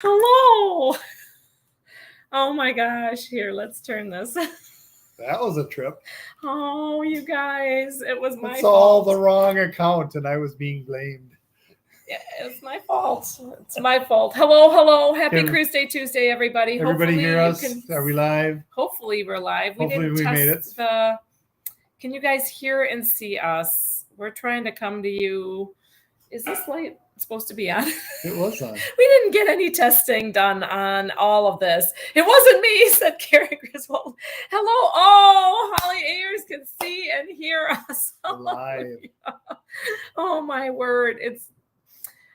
Hello. Oh my gosh. Here, let's turn this. That was a trip. Oh, you guys, it was my It's fault. all the wrong account, and I was being blamed. Yeah, it's my fault. It's my fault. Hello. Happy Can Cruiseday Tuesday, everybody. everybody Hopefully hear us? you can. Are we live? Hopefully we're live. Hopefully we test made it. Can you guys hear and see us? We're trying to come to you. Is this light supposed to be on? It was on. We didn't get any testing done on all of this. It wasn't me, said Carrie Griswold. Hello. Oh, Holly Ayers can see and hear us Live. Oh my word. It's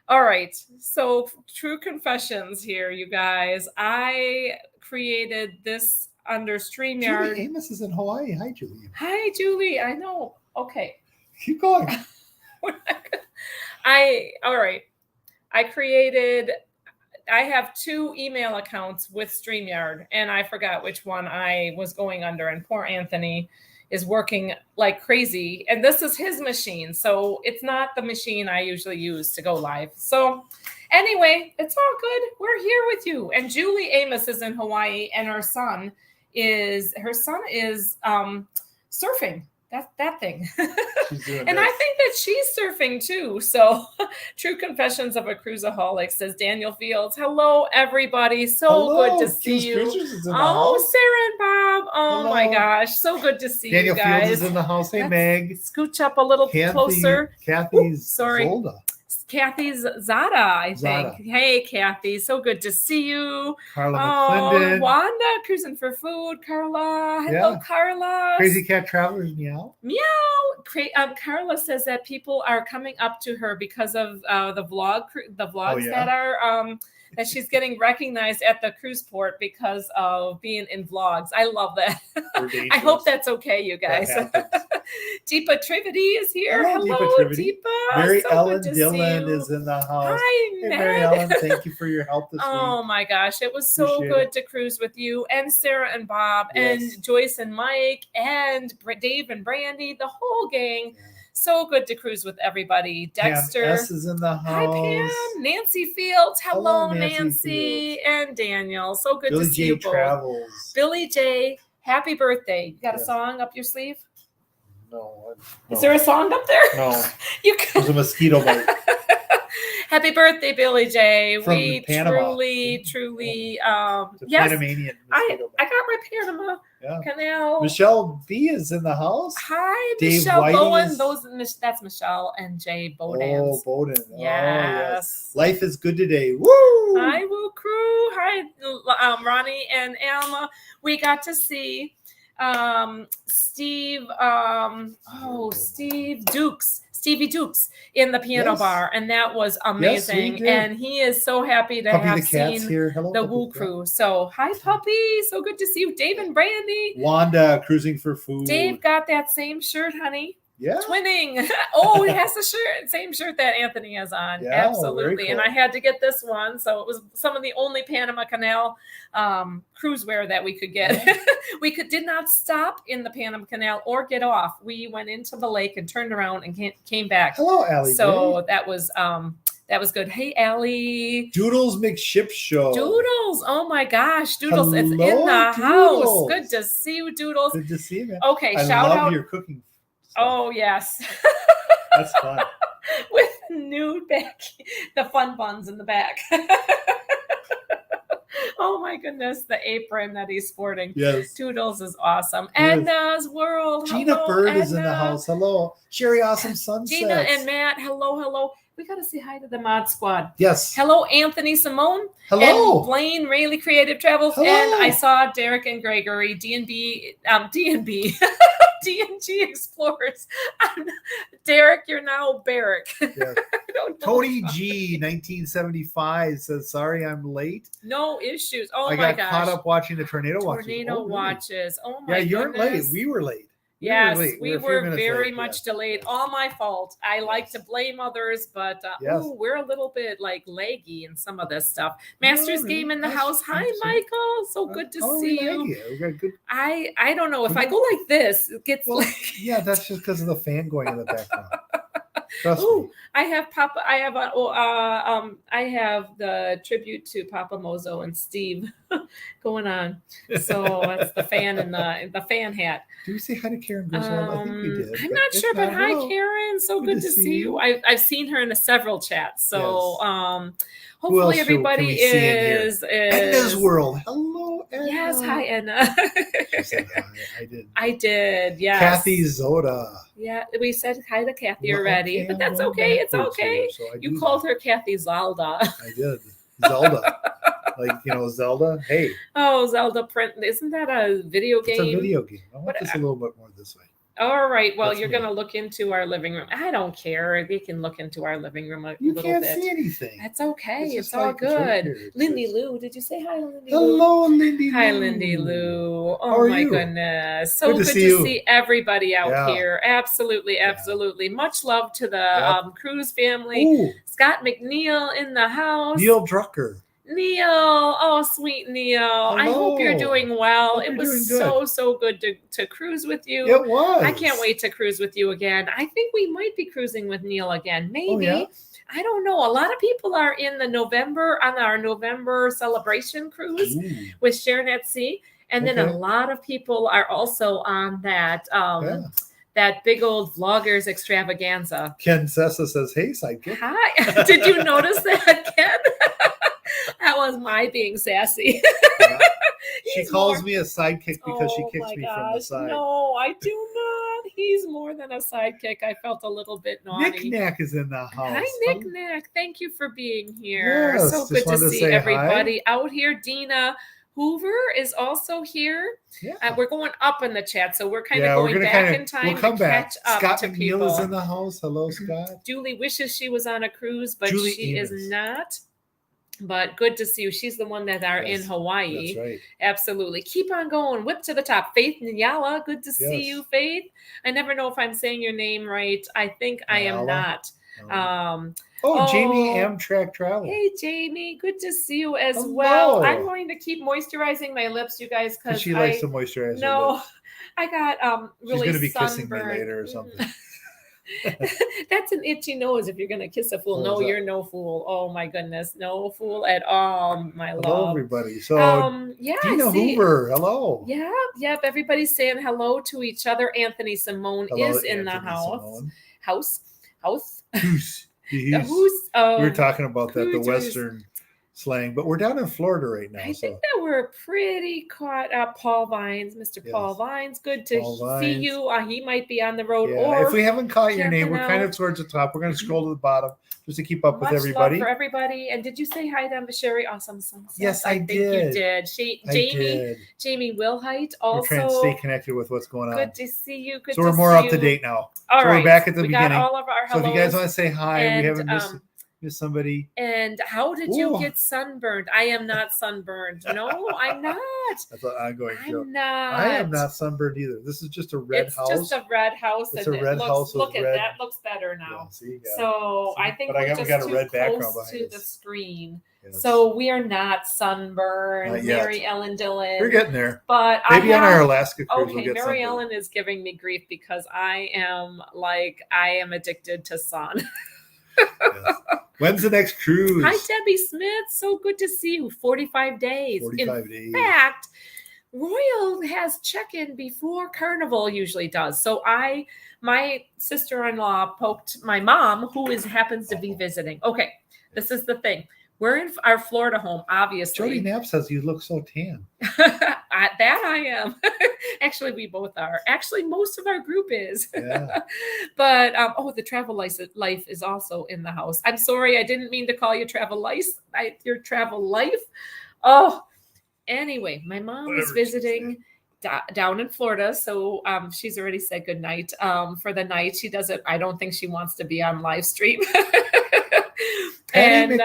all right. So true confessions here, you guys. I created this under StreamYard. Julie Amos is in Hawaii. Hi, Julie. Hi, Julie. I know. Okay. Keep going. All right. I have 2 email accounts with StreamYard, and I forgot which one I was going under, and poor Anthony is working like crazy, and this is his machine, so it's not the machine I usually use to go live. So anyway, it's all good. We're here with you. And Julie Amos is in Hawaii, and her son is surfing. That thing. And I think that she's surfing too. So true confessions of a cruiseaholic, says Daniel Fields. Hello, everybody. Good to see you. Sarah and Bob. Oh Hello. My gosh. So good to see Daniel you guys. Fields is in the house. Hey, Meg. Scooch up a little closer. Kathy's sorry. Zolda. Kathy Zada, I think. Hey, Kathy. So good to see you. Carla McClendon. Wanda, cruising for food. Carla. Hello, Carla. Crazy Cat Travelers, meow. Meow. Carla says that people are coming up to her because of the vlogs that are that she's getting recognized at the cruise port because of being in vlogs. I love that. I hope that's okay, you guys. Deepa Trividi is here. Hello, Deepa. Mary Ellen Dillon is in the house. Hi, hey, Mary Ellen. Thank you for your help this week. Oh my gosh, it was so good to cruise with you and Sarah and Bob and Joyce and Mike and Dave and Brandy, the whole gang. Yeah. So good to cruise with everybody. Dexter. Pam S is in the house. Hi, Pam. Nancy Fields. Hello, Nancy. And Daniel. So good to see you both. Travels. Billy J. Happy birthday. You got a song up your sleeve? No. Is there a song up there? No. There's a mosquito bite. Happy birthday, Billy J. From we Panama. truly, yes. Panamanian I got my Panama Canal. Michelle B is in the house. Hi, Dave Michelle Whiting Bowen. That's Michelle and Jay Bodans. Oh, Bowden. Yes. Oh, yes. Life is good today. Woo! Hi, Woo Crew. Hi, Ronnie and Alma. We got to see Stevie Dukes in the piano bar, and that was amazing. Yes, and he is so happy to have seen the Woo Crew. So hi, Puppy. So good to see you. Dave and Brandy. Wanda cruising for food. Dave got that same shirt, honey. Yeah. Twinning. Oh, it has the same shirt that Anthony has on. Yeah, absolutely. Cool. And I had to get this one. So it was some of the only Panama Canal cruise wear that we could get. Yeah. We did not stop in the Panama Canal or get off. We went into the lake and turned around and came back. Hello, Allie. So that was good. Hey, Allie. Doodles McShip Show. Doodles. Oh, my gosh. Doodles. Hello, it's in the house. Good to see you, Doodles. Good to see you, man. Okay, I shout out. love your cooking stuff. Oh, yes. That's fun. With nude back, the fun buns in the back. Oh, my goodness. The apron that he's sporting. Yes. Doodles is awesome. Edna's World. Gina Hello, Bird Edna. is in the house. Hello. Sherry Awesome Sunsets. Gina and Matt. Hello. We got to say hi to the Mod Squad. Yes. Hello, Anthony Simone. Hello. And Blaine Rayleigh Creative Travels. Hello. And I saw Derek and Gregory, D&G Explorers. Derek, you're now Barrick. Yeah. Tony G, 1975, says, sorry I'm late. No issues. Oh, my gosh. I got caught up watching the tornado watches. Tornado watches. Oh, my goodness. Yeah, you weren't late. We were late. Yes, we were very much delayed. Yes. All my fault. I like to blame others, but we're a little bit like laggy in some of this stuff. Masters Game in the house. Hi, Michael. So good to see you. We got good. I don't know if I go like this, it gets yeah, that's just because of the fan going in the background. Trust me. Ooh, I have Papa. I have I have the tribute to Papa Mozo and Steve going on. So that's the fan and the fan hat. Did we say hi to Karen Griswold? I think we did. I'm not sure, but hi, hello. Karen. So good to see you. I've seen her in several chats. So hopefully everybody is Edna's World. Hello, Edna. Yes, hi, Edna. She said hi. I did. I did. Yes. Kathy Zoda. Yeah, we said hi to Kathy Well, already, okay, but I'm that's going okay. It's backwards okay. here, so I You do called that. her Kathy Zalda. I did. Zelda. Like, Zelda. Hey. Oh, Zelda print. Isn't that a video game? It's a video game. I want this a little bit more this way. All right. Well, That's you're me. going to look into our living room. I don't care. We can look into our living room a You little can't bit. see anything. That's okay. It's It's just all like it's right good. here. It's Lindy just- Lou, did you say hi to Lindy Lou? Hello, Lindy Lou. Hi, Lindy Lou. How Oh are my you? goodness. So Good to good see to you. see everybody out Yeah. here. Absolutely, Yeah. absolutely. Much love to the Yep. Cruise family. Ooh, Scott McNeil in the house. Neil Drucker. Neil, oh sweet Neil. I hope you're Hello. doing well. Hope It you're was doing so good to cruise with you. It was. I can't wait to cruise with you again. I think we might be cruising with Neil again. Maybe. Oh, yeah? I don't know. A lot of people are in our November celebration cruise Ooh, with Sharon at Sea. And then Okay. a lot of people are also on that yeah. that big old vloggers extravaganza. Ken Sessa says, hey, sidekick. Hi. Did you notice that, Ken? That was my being sassy. Yeah. She He's calls more- me a sidekick because she Oh kicks my me from the gosh. side. No, I do not. He's more than a sidekick. I felt a little bit naughty. Nick Knack is in the house. Hi, Nick Knack. Thank you for being here. Yes, So just good to wanted to see say everybody out here. Dina Hoover is also here. Yeah. We're going up in the chat, so we're kind Yeah, of we're going gonna back kinda- in time we'll come to back. catch up Scott to McNeil people. is in the house. Hello, Scott. Julie wishes she was on a cruise, but Julie she Amos. is not. But good to see you. She's the one that are in Yes, Hawaii. That's right. Absolutely. Keep on going. Whip to the top. Faith Nyala. Good to see Yes. you, Faith. I never know if I'm saying your name right. I think I am Nyala. not. Jamie oh. Amtrak Travel. Hey, Jamie. Good to see you as Hello. well. I'm going to keep moisturizing my lips, you guys, Because because she likes to moisturize her no, lips. I got really She's going to be sunburned. kissing me later or something. That's an itchy nose if you're going to kiss a fool. Oh, No, is that- you're no fool. Oh my goodness, no fool at all, my Hello, love. everybody. So, Yeah, Dina I see. Hoover, hello. Yep. Everybody's saying hello to each other. Anthony Simone Hello, is in the Anthony house. Simone. House. Who's- The he's- who's? Oh, we were talking about that, the Cruisers. Western slang, but we're down in Florida right now. I So think that we're pretty caught up. Paul Vines, Mr. Paul Yes. Vines, good to Paul see Vines. you. He might be on the road. yeah, Or if we haven't caught your name, camping we're kind out. of towards the top. We're going to scroll to the bottom just to keep up with much everybody. love for everybody. And did you say hi to Sherry? Awesome sunset. Yes, I think did. you did. I did. Jamie Wilhite We're also. trying to stay connected with what's going on. Good to see you. Good So to we're more see up to you. date now. All So right, we're back at the we beginning. got all of our So hellos. if you guys want to say hi, we and, haven't missed somebody. And how did you Ooh. get sunburned? I am not sunburned. No, I'm not. That's an ongoing joke. I'm not. I am not sunburned either. This is just a red it's house. just a red house. It's and a red it house looks, with look at red- that. Looks better now. Yeah, see, you got it. So See? I think But we're we just got a too red background close to behind the us. screen. Yes. So we are not sunburned. Not yet. Mary Ellen Dillon. We're getting there. But Maybe I on our have, Alaska cruise we'll okay, get Mary sunburned. Ellen is giving me grief because I am addicted to sun. Yes. When's the next cruise? Hi, Debbie Smith. So good to see you. 45 days. 45 In days. fact, Royal has check-in before Carnival usually does. So my sister-in-law poked my mom, who happens to be visiting. Okay, this is the thing. We're in our Florida home, obviously. Jody Knapp says you look so tan. That I am. Actually, we both are. Actually, most of our group is. Yeah. But the travel life is also in the house. I'm sorry, I didn't mean to call you travel life. Your travel life. Oh, anyway, my mom is Whatever she visiting down in Florida, so she's already said good night for the night. She doesn't. I don't think she wants to be on live stream. Patty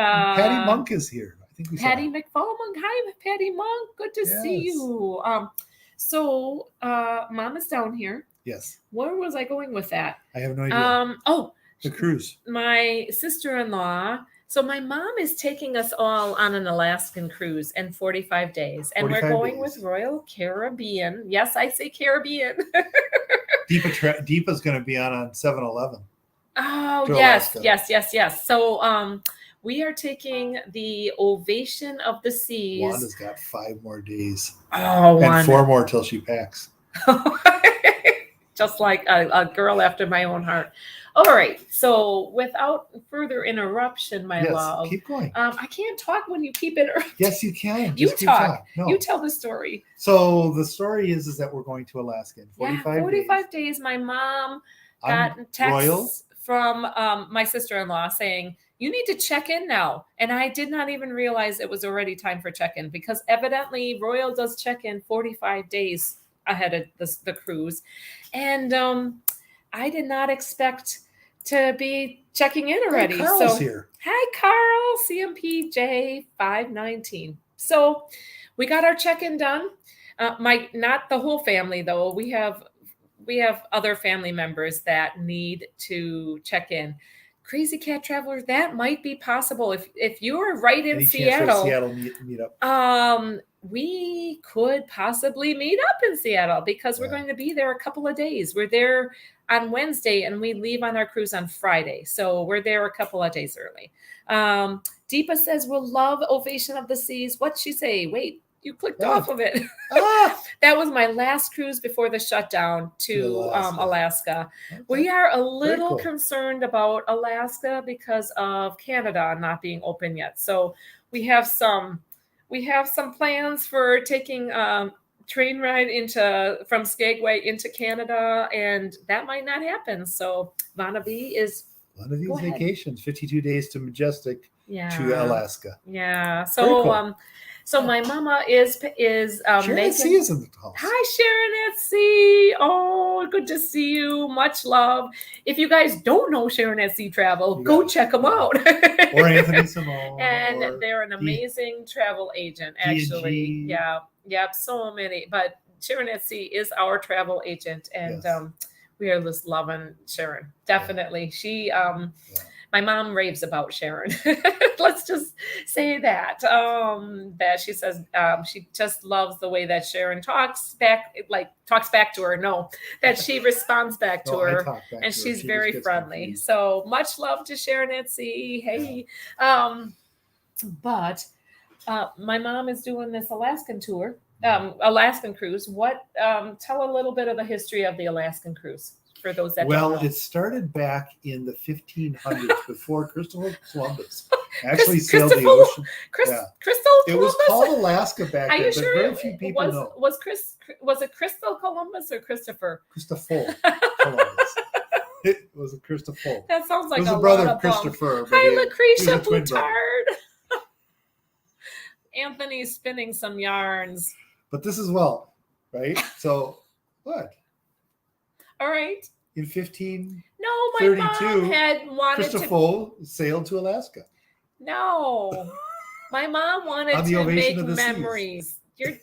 Monk is here. I think we saw Patty her. McFallmonk. Hi, Patty Monk. Good to see Yes. you. So Mom is down here. Yes. Where was I going with that? I have no idea. The cruise. My sister-in-law. So my mom is taking us all on an Alaskan cruise in 45 days. And we're 45 going days. with Royal Caribbean. Yes, I say Caribbean. Deepa's going to be on 7-Eleven. Oh, to yes, Alaska. yes. So we are taking the Ovation of the Seas. Wanda's got 5 more days. Oh, and 4 more till she packs. Just like a girl after my own heart. All right. So without further interruption, my love. Keep going. I can't talk when you keep interrupting. Yes, you can. You Just talk. No. You tell the story. So the story is that we're going to Alaska in 45 days. My mom got texts from my sister-in-law saying, you need to check in now. And I did not even realize it was already time for check-in, because evidently Royal does check-in 45 days ahead of the cruise. And I did not expect to be checking in already. Hey, Carl's here. Hi, Carl, CMPJ 519. So we got our check-in done. Not the whole family, though. We have other family members that need to check in. Crazy Cat Travelers, that might be possible if you're right in Seattle. Seattle meet up. We could possibly meet up in Seattle, because we're going to be there a couple of days. We're there on Wednesday and we leave on our cruise on Friday. So we're there a couple of days early. Deepa says we'll love Ovation of the Seas. What'd she say? Wait, you clicked off of it. That was my last cruise before the shutdown to Alaska. Okay. We are a little concerned about Alaska because of Canada not being open yet. So we have some plans for taking train ride from Skagway into Canada, and that might not happen. So Vanavi is one of these vacations, 52 days to Majestic to Alaska. Yeah. So so my mama is Sharon at Sea is in the house. Hi, Sharon at Sea. Oh, good to see you. Much love. If you guys don't know Sharon at Sea Travel, go check them out. Or Anthony Simone. And they're an amazing travel agent, actually. Yeah. Yep. So many. But Sharon at Sea is our travel agent, and we are just loving Sharon. Definitely. She my mom raves about Sharon. Let's just say that. That she says she just loves the way that Sharon talks back to her. No, that she responds back to her, and she's very friendly. So much love to Sharon at Sea. Hey, but my mom is doing this Alaskan tour, Alaskan cruise. Tell a little bit of the history of the Alaskan cruise. For those that don't know. It started back in the 1500s before Christopher Columbus actually sailed the ocean. Crystal Columbus? It was called Alaska back then, sure but very few people know. Was it Crystal Columbus or Christopher? Christopher Columbus. It was a Christopher. That sounds like it was a brother of Christopher. Hi, Lucretia Boutard. Anthony's spinning some yarns. But this is right? So what? All right. In 1532, my mom had wanted Christopher sailed to Alaska. No, my mom wanted to make memories. You're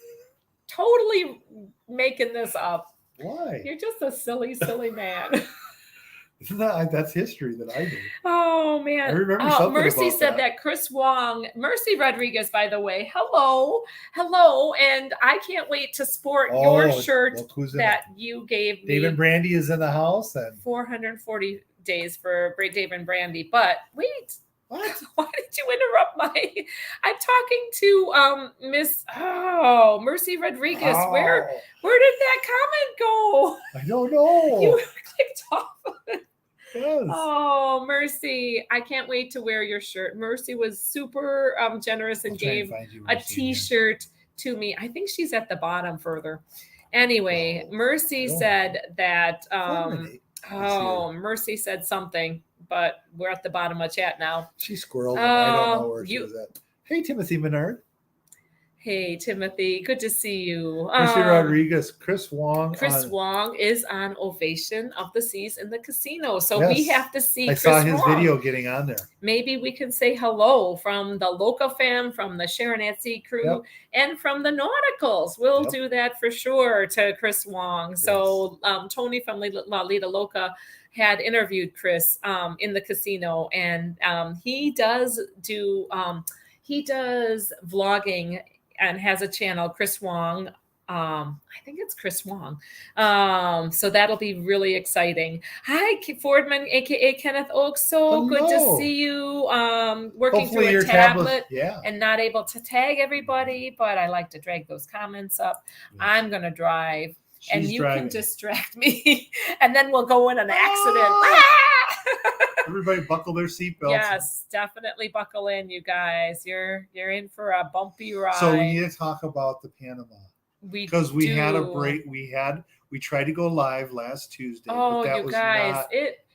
totally making this up. Why? You're just a silly man. That's history that I do. Oh, man. I remember something Mercy about said that Chris Wong, Mercy Rodriguez, by the way, hello. And I can't wait to sport your shirt that you gave me. Dave and Brandy is in the house. And 440 days for Dave and Brandy. But wait. What? Why did you interrupt I'm talking to Miss Mercy Rodriguez. Where did that comment go? I don't know. You clicked off of it. Yes. Oh, Mercy. I can't wait to wear your shirt. Mercy was super generous and gave a t-shirt to me. I think she's at the bottom further. Anyway, Mercy said that Mercy said something, but we're at the bottom of chat now. She squirreled. I don't know where she was at. Hey, Timothy Menard. Hey, Timothy. Good to see you. Mercy Rodriguez, Chris Wong. Chris Wong is on Ovation of the Seas in the casino. So we have to see Chris saw his Wong. video getting on there. Maybe we can say hello from the Loca fam, from the Sharon at Sea crew, and from the Nauticals. We'll do that for sure to Chris Wong. Yes. So Tony from La Lita Loca had interviewed Chris in the casino, and he does vlogging and has a channel, Chris Wong I think it's Chris Wong. So that'll be really exciting. Hi, Fordman, aka Kenneth Oaks. So good to Hello. see you. Working Hopefully through a your tablet yeah. and not able to tag everybody, but I like to drag those comments up. Yes. I'm gonna drive. And She's you driving. can distract me, and then we'll go in an accident. Everybody buckle their seatbelts. Yes, definitely buckle in, you guys. You're in for a bumpy ride. So we need to talk about the Panama. Because we had a break. We tried to go live last Tuesday, but that was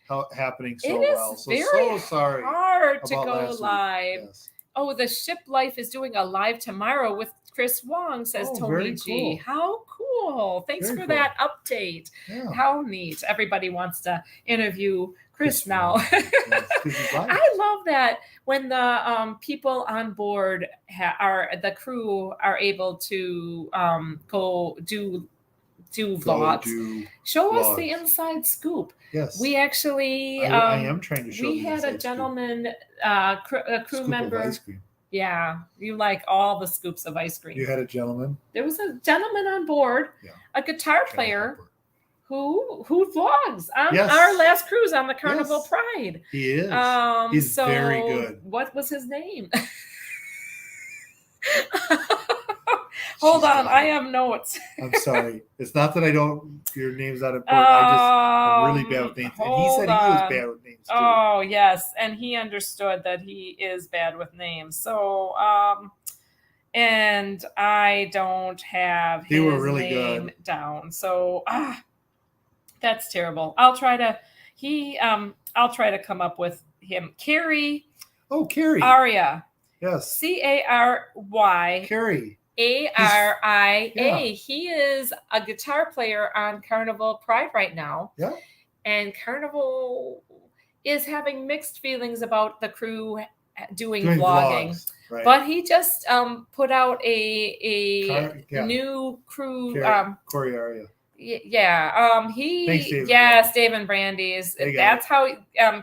not happening so well. So sorry. Hard to go live. Yes. Oh, the ship life is doing a live tomorrow with Chris Wong, says Tony G. Cool. How cool. Thanks for that update. Yeah. How neat. Everybody wants to interview Chris now. Yes, I love that when the people on board the crew are able to go do vlogs. Show us the inside scoop. Yes. We actually I am trying to show we had a gentleman a crew member of ice cream. Yeah, you like all the scoops of ice cream. You had a gentleman? There was a gentleman on board, a guitar player who vlogs on our last cruise on the Carnival Pride. He is. He's very good. What was his name? Hold on, I have notes. I'm sorry. It's not that I don't. Your name's not important. I'm really bad with names, and he said he was bad with names too. Oh yes, and he understood that he is bad with names. So, and I don't have his name down. So, that's terrible. I'll try to. I'll try to come up with him. Carrie. Oh, Carrie. Aria. Yes. Cary. Carrie. Aria. Yeah. He is a guitar player on Carnival Pride right now. Yeah. And Carnival is having mixed feelings about the crew doing vlogging. Right. But he just put out a new crew. Corey Aria. Yeah. Thanks, Dave. Yes, Dave and Brandy's. That's how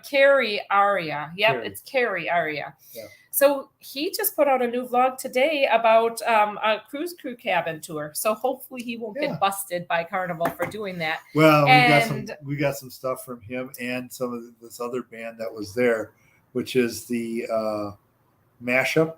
Carrie Aria. Yep, it's Carrie Aria. Yeah. So he just put out a new vlog today about a cruise crew cabin tour. So hopefully he won't get busted by Carnival for doing that. Well, we got some stuff from him and some of this other band that was there, which is the Mashup.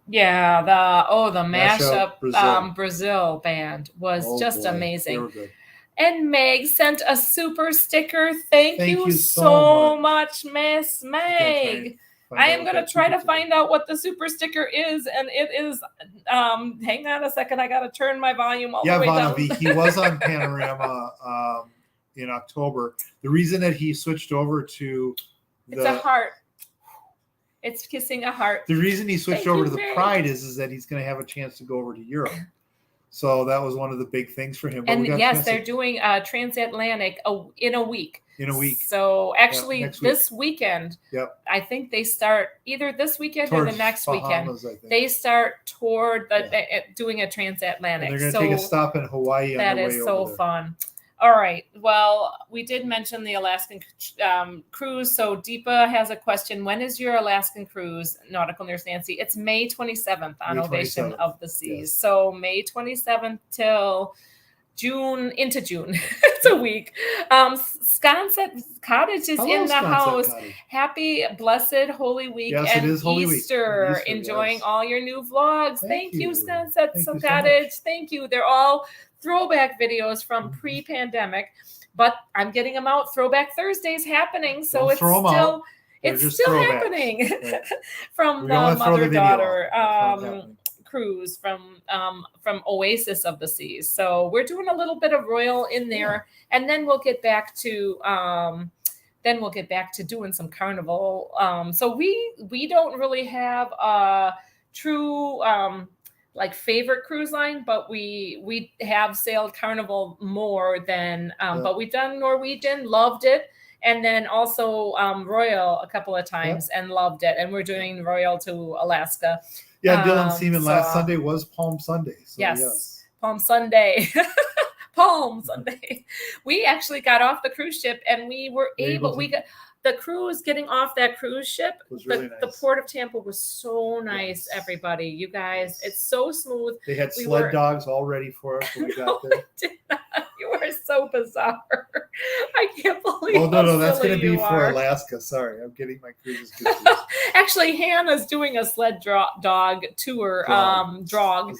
Yeah, the Mashup Brazil band was just amazing. They were good. And Meg sent a super sticker. Thank you so much, Miss Meg. I am going to try to find out what the super sticker is, and it is. Hang on a second, I got to turn my volume all the way down. He was on Panorama in October. The reason that he switched over to it's a heart. It's kissing a heart. The reason he switched over to the Pride is that he's going to have a chance to go over to Europe. So that was one of the big things for him. And yes, they're doing transatlantic in a week. In a week. So actually this weekend, I think they start either this weekend or the next Bahamas, weekend. They start toward doing a transatlantic. And they're going to take a stop in Hawaii. That is so fun. All right. Well, we did mention the Alaskan cruise. So Deepa has a question. When is your Alaskan cruise, Nautical Nurse Nancy? It's May 27th on Ovation of the Seas. Yes. So May 27th till June, into June. It's a week. Sconset Cottage is in the house. Cottage. Happy, blessed, Holy Week and it is Holy Easter. Week. Enjoying all your new vlogs. Thank you, Sconset Cottage. Thank you. They're all throwback videos from pre-pandemic, but I'm getting them out. Throwback Thursday's happening, so it's still happening. Right. From the mother-daughter cruise from Oasis of the Seas. So we're doing a little bit of Royal in there, and then we'll get back to doing some Carnival. So we don't really have a true like favorite cruise line, but we have sailed Carnival more than but we've done Norwegian, loved it, and then also Royal a couple of times and loved it, and we're doing Royal to Alaska. Dylan Seaman last Sunday was Palm Sunday. So yes, Palm Sunday. Palm Sunday. We actually got off the cruise ship and we were able the cruise, getting off that cruise ship, was really nice. The port of Tampa was so nice, everybody. You guys, it's so smooth. They had sled dogs all ready for us when we got there. Did not. You are so bizarre. I can't believe. Oh no, that's going to be for Alaska. Sorry, I'm getting my cruises confused. Actually, Hannah's doing a sled dog tour. Sled dog.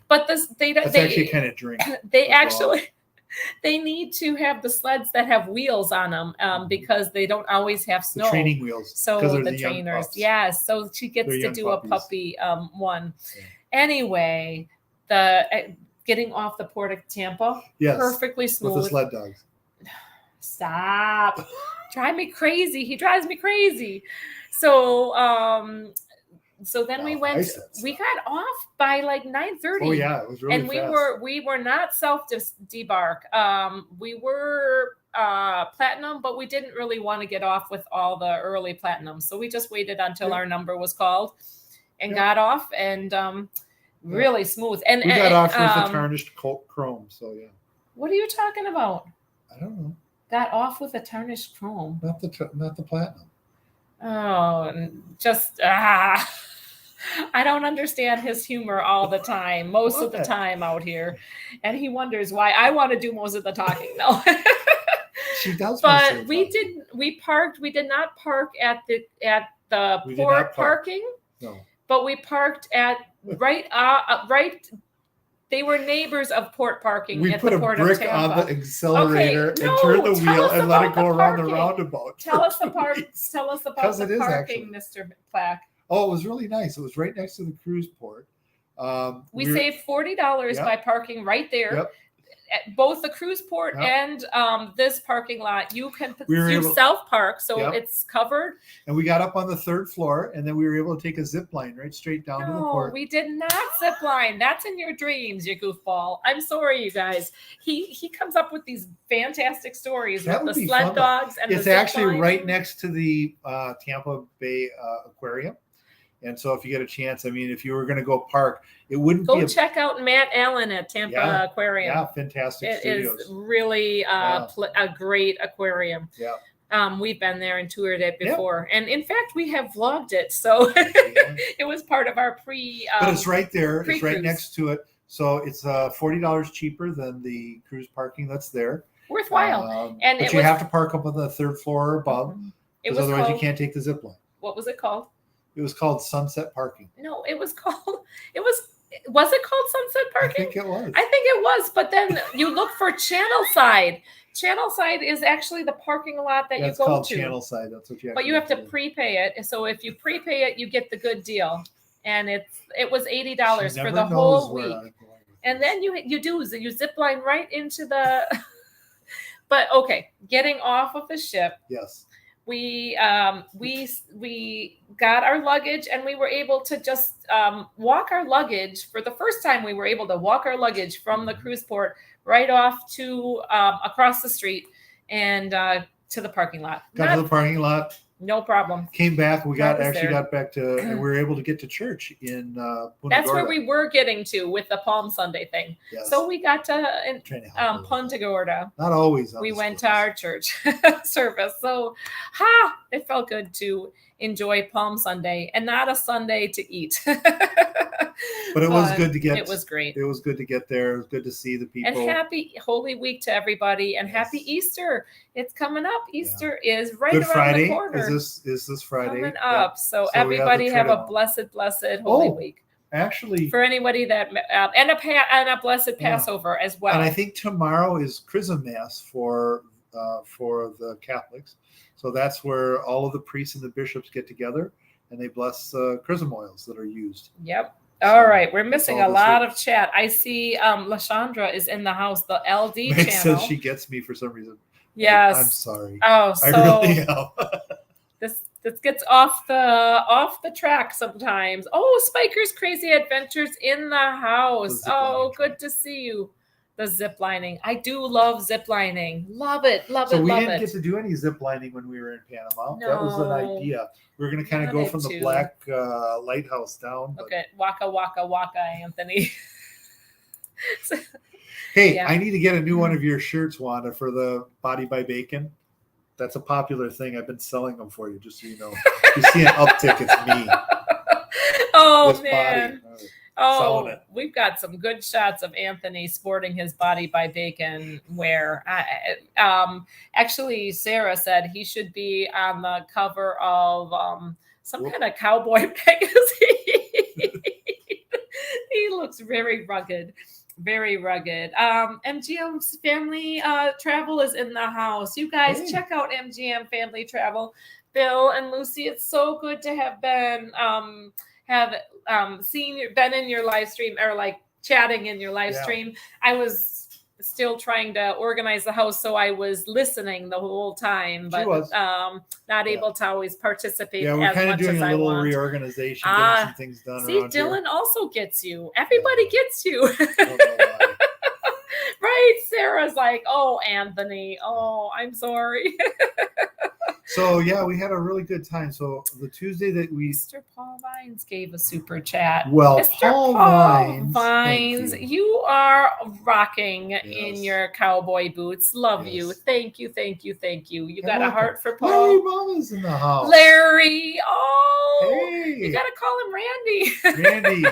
But that's actually kind of drink. They need to have the sleds that have wheels on them because they don't always have snow. The training wheels. So the trainers, yes. So she gets to do a puppy one. Yeah. Anyway, getting off the port of Tampa, perfectly smooth. With the sled dogs. Stop. Drive me crazy. He drives me crazy. So then we got off by like 9:30. Oh yeah, it was really fast. And we were not self-debark. We were platinum, but we didn't really want to get off with all the early platinum. So we just waited until our number was called and got off, and really smooth. And we got off with the tarnished chrome. So yeah. What are you talking about? I don't know. Got off with a tarnished chrome. Not the platinum. Oh, just I don't understand his humor all the time, most of the time out here, and he wonders why I want to do most of the talking. No, she does. But we did not park at the port parking. No, but we parked at right. They were neighbors of port parking at the port of Tampa. We put a brick on the accelerator and turned the wheel and let it go around the roundabout. Tell us about the parking, Mr. Plack. Oh, it was really nice. It was right next to the cruise port. We saved $40 by parking right there. Yep. At both the cruise port and this parking lot. You can self-park, so it's covered. And we got up on the third floor, and then we were able to take a zip line right straight down to the port. No, we did not zip line. That's in your dreams, you goofball. I'm sorry, you guys. He comes up with these fantastic stories with the sled dogs and the zip line. It's actually right next to the Tampa Bay Aquarium. And so if you get a chance, I mean, if you were going to go park, it wouldn't go check out Matt Allen at Tampa Aquarium. Yeah, fantastic studios. It is really a great aquarium. Yeah. We've been there and toured it before. Yeah. And in fact, we have vlogged it. So it was part of our but it's right there. It's right next to it. So it's $40 cheaper than the cruise parking that's there. Worthwhile. But you have to park up on the third floor or above. Because otherwise you can't take the zip line. What was it called? It was called Sunset Parking. No, was it called Sunset Parking? I think it was. I think it was, but then you look for Channelside. Channelside is actually the parking lot that you go to. It's called Channelside. That's what you have. But you have to prepay it. So if you prepay it, you get the good deal. And it was $80 for the whole week. And then you zip line right into the. But okay, getting off of the ship. Yes. We got our luggage, and we were able to just walk our luggage. For the first time, we were able to walk our luggage from the cruise port right off to across the street and to the parking lot. Got to the parking lot. No problem. Came back. We got back to, and we were able to get to church in Punta That's Gorda. where we were getting to with the Palm Sunday thing. Yes. So we got to Punta Gorda. Not always. We went to our church service. So, it felt good to enjoy Palm Sunday and not a Sunday to eat. But it was good to get. It was great. It was good to get there. It was good to see the people. And happy Holy Week to everybody, and happy Easter. It's coming up. Easter is right Good around Friday. the corner. Is this Friday? Coming up. So everybody have a blessed Holy Week. Actually, for anybody that and a blessed Passover as well. And I think tomorrow is Chrism Mass for the Catholics. So that's where all of the priests and the bishops get together and they bless chrism oils that are used. Yep. All right. We're missing a lot of chat. I see LaShandra is in the house, the LD Meg channel. says she gets me for some reason. Yes. I'm sorry. Oh, so I really am. This gets off the track sometimes. Oh, Spiker's Crazy Adventures in the house. Good to see you. The zip lining. I do love zip lining. Love it. So we didn't get to do any zip lining when we were in Panama. No. That was an idea. We were going to kind of go from the black lighthouse down. But... Okay. Waka, waka, waka, Anthony. Hey, I need to get a new one of your shirts, Wanda, for the Body by Bacon. That's a popular thing. I've been selling them for you, just so you know. You see an uptick, it's me. Oh, this man. Oh, we've got some good shots of Anthony sporting his Body by Bacon wear. Actually, Sarah said he should be on the cover of some kind of cowboy magazine. He looks very rugged. Very rugged. MGM's Family Travel is in the house. You guys check out MGM Family Travel. Bill and Lucy, it's so good to have been been in your live stream, or like chatting in your live stream. I was still trying to organize the house, so I was listening the whole time, but not able to always participate. Yeah, we're kind of doing a little reorganization, getting some things done. See, Dylan also gets you. Everybody gets you. Right? Sarah's like, oh, Anthony. Oh, I'm sorry. So yeah, we had a really good time. So the Tuesday that Mr. Paul Vines gave a super chat. Well, Mr. Paul Vines, you are rocking in your cowboy boots. Love you. Thank you. You got a heart for Paul. Larry Mama's in the house. Larry. Oh, you got to call him Randy. Randy.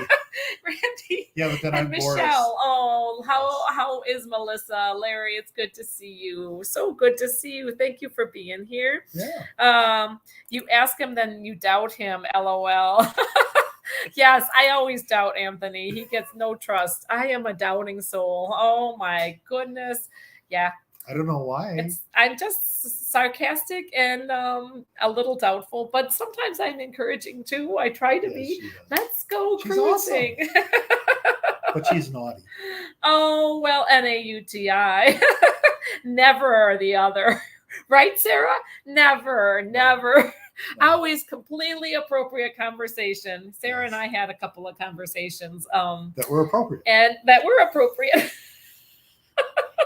Yeah, but then and Michelle. Boris. Oh, how is Melissa? Larry, it's good to see you. So good to see you. Thank you for being here. Yeah. You ask him, then you doubt him. LOL. Yes, I always doubt Anthony. He gets no trust. I am a doubting soul. Oh my goodness. Yeah. I don't know why. I'm just sarcastic and a little doubtful, but sometimes I'm encouraging too. I try to be. Let's go cruising. Awesome. But she's naughty. Oh, well, NAUTI. Never the other. Right, Sarah? Never. No. Always completely appropriate conversation. Sarah and I had a couple of conversations. That were appropriate.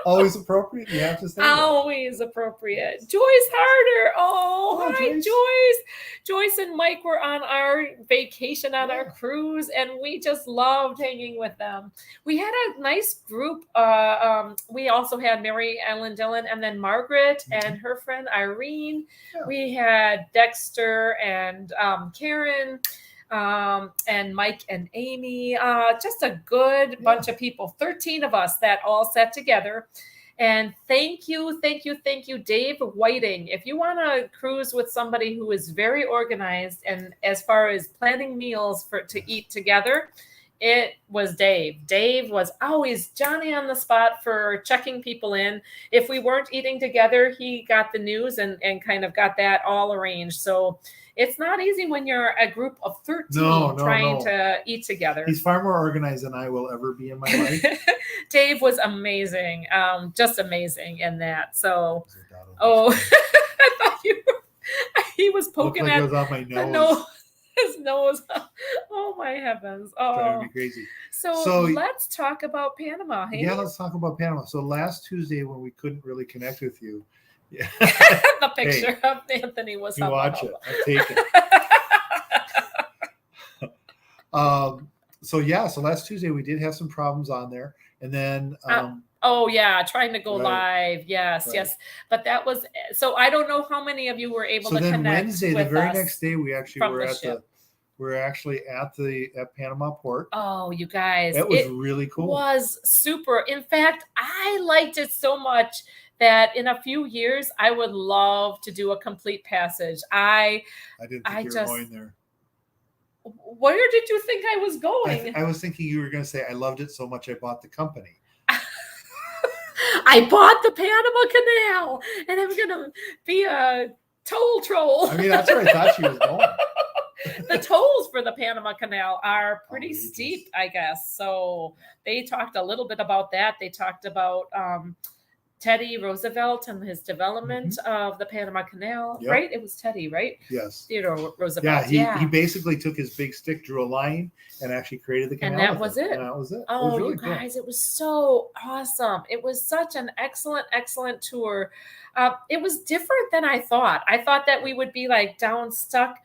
Always appropriate. You have to say always appropriate. Joyce Harder. Oh, hi, Joyce. Joyce and Mike were on our vacation on our cruise, and we just loved hanging with them. We had a nice group. We also had Mary Ellen Dillon, and then Margaret and her friend Irene. Yeah. We had Dexter and Karen. And Mike and Amy, just a good bunch of people, 13 of us that all sat together. And thank you, Dave Whiting. If you want to cruise with somebody who is very organized and as far as planning meals to eat together, it was Dave. Dave was always Johnny on the spot for checking people in. If we weren't eating together, he got the news and kind of got that all arranged. So it's not easy when you're a group of 13 trying to eat together. He's far more organized than I will ever be in my life. Dave was amazing, just amazing in that. So, I thought he was poking at it was on my nose. His nose. Oh my heavens. Oh, driving me crazy. So let's talk about Panama. Hey? Yeah, let's talk about Panama. So last Tuesday when we couldn't really connect with you, the picture of Anthony was you watch it. I'll take it. So last Tuesday we did have some problems on there, and then trying to go live. Yes. But that was so. I don't know how many of you were able to connect. So then Wednesday, the very next day, we actually were at Panama Port. Oh, you guys, that was really cool. It was super. In fact, I liked it so much that in a few years, I would love to do a complete passage. I didn't think you were going there. Where did you think I was going? I was thinking you were going to say, I loved it so much I bought the company. I bought the Panama Canal, and I'm going to be a toll troll. I mean, that's where I thought she was going. The tolls for the Panama Canal are pretty steep, I guess. So they talked a little bit about that. They talked about Teddy Roosevelt and his development of the Panama Canal, right? It was Teddy, right? Yes. Theodore Roosevelt. He basically took his big stick, drew a line, and actually created the canal. And that was it. And that was it. Oh, it was really you guys, it was so awesome. It was such an excellent tour. It was different than I thought. I thought that we would be like stuck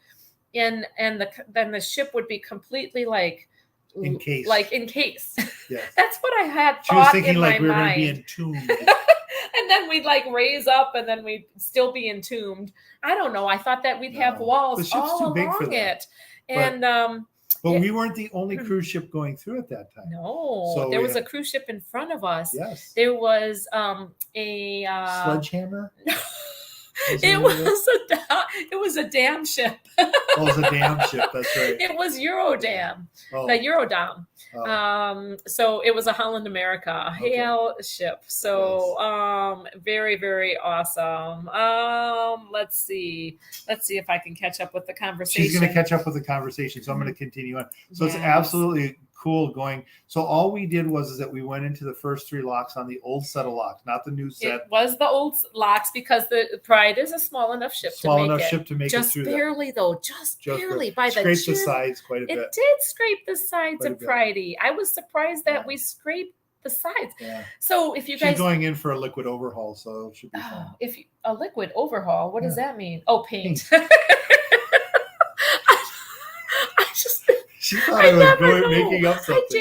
in, and then the ship would be completely like encased. Yes. That's what I had thought. She was thinking in like my we were mind. going to be entombed. And then we'd like raise up and then we'd still be entombed. I don't know. I thought that we'd have walls all along it. And but we weren't the only cruise ship going through at that time. No, so there was a cruise ship in front of us. Yes. There was a Sledgehammer. It was a dam ship. Oh, it was a dam ship. That's right. It was Eurodam, the Eurodam. So it was a Holland America hail ship. So very, very awesome. Let's see if I can catch up with the conversation. She's going to catch up with the conversation, so I'm going to continue on. So it's absolutely cool going. So all we did was that we went into the first 3 locks on the old set of locks, not the new set. It was the old locks because the Pride is a small enough ship to make it. Just barely though, just barely by the scraped the sides quite a bit. It did scrape the sides of Pridey. I was surprised that we scraped the sides. Yeah. So if you guys, she's going in for a liquid overhaul, so it should be fun. If a liquid overhaul, what does that mean? Oh, paint. She thought I was making up something. Hi,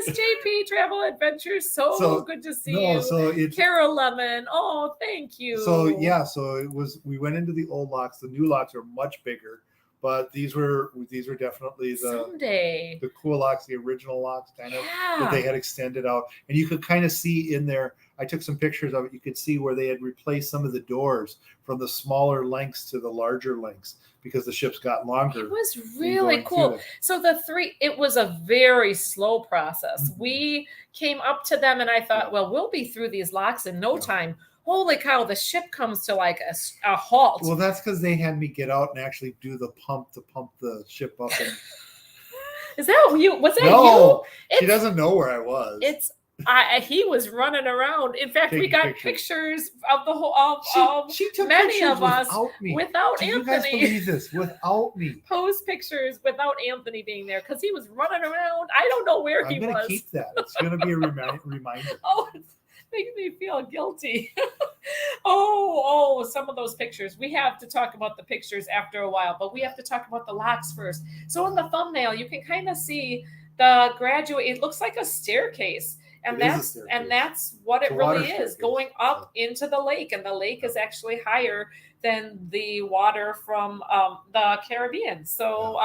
Janice, JP, Travel Adventures. So good to see you. So Carol Lemon. Oh, thank you. So it was. We went into the old locks. The new locks are much bigger, but these were definitely the cool locks, the original locks, kind of that they had extended out, and you could kind of see in there. I took some pictures of it. You could see where they had replaced some of the doors from the smaller lengths to the larger lengths, because the ships got longer. It was really cool. So it was a very slow process. Mm-hmm. We came up to them and I thought, well, we'll be through these locks in no time. Holy cow, the ship comes to like a halt. Well, that's because they had me get out and actually do the pump to pump the ship up. And... Is that you? Was that you? She doesn't know where I was. He was running around. In fact, we got pictures of the whole she took many of us without Anthony. You guys believe this? Without me. Post pictures without Anthony being there because he was running around. I don't know where he was. I'm going to keep that. It's going to be a reminder. Oh, it's making me feel guilty. Some of those pictures. We have to talk about the pictures after a while, but we have to talk about the locks first. So in the thumbnail, you can kind of see the graduate. It looks like a staircase. And that's what it really is, going up into the lake. And the lake is actually higher than the water from the Caribbean. So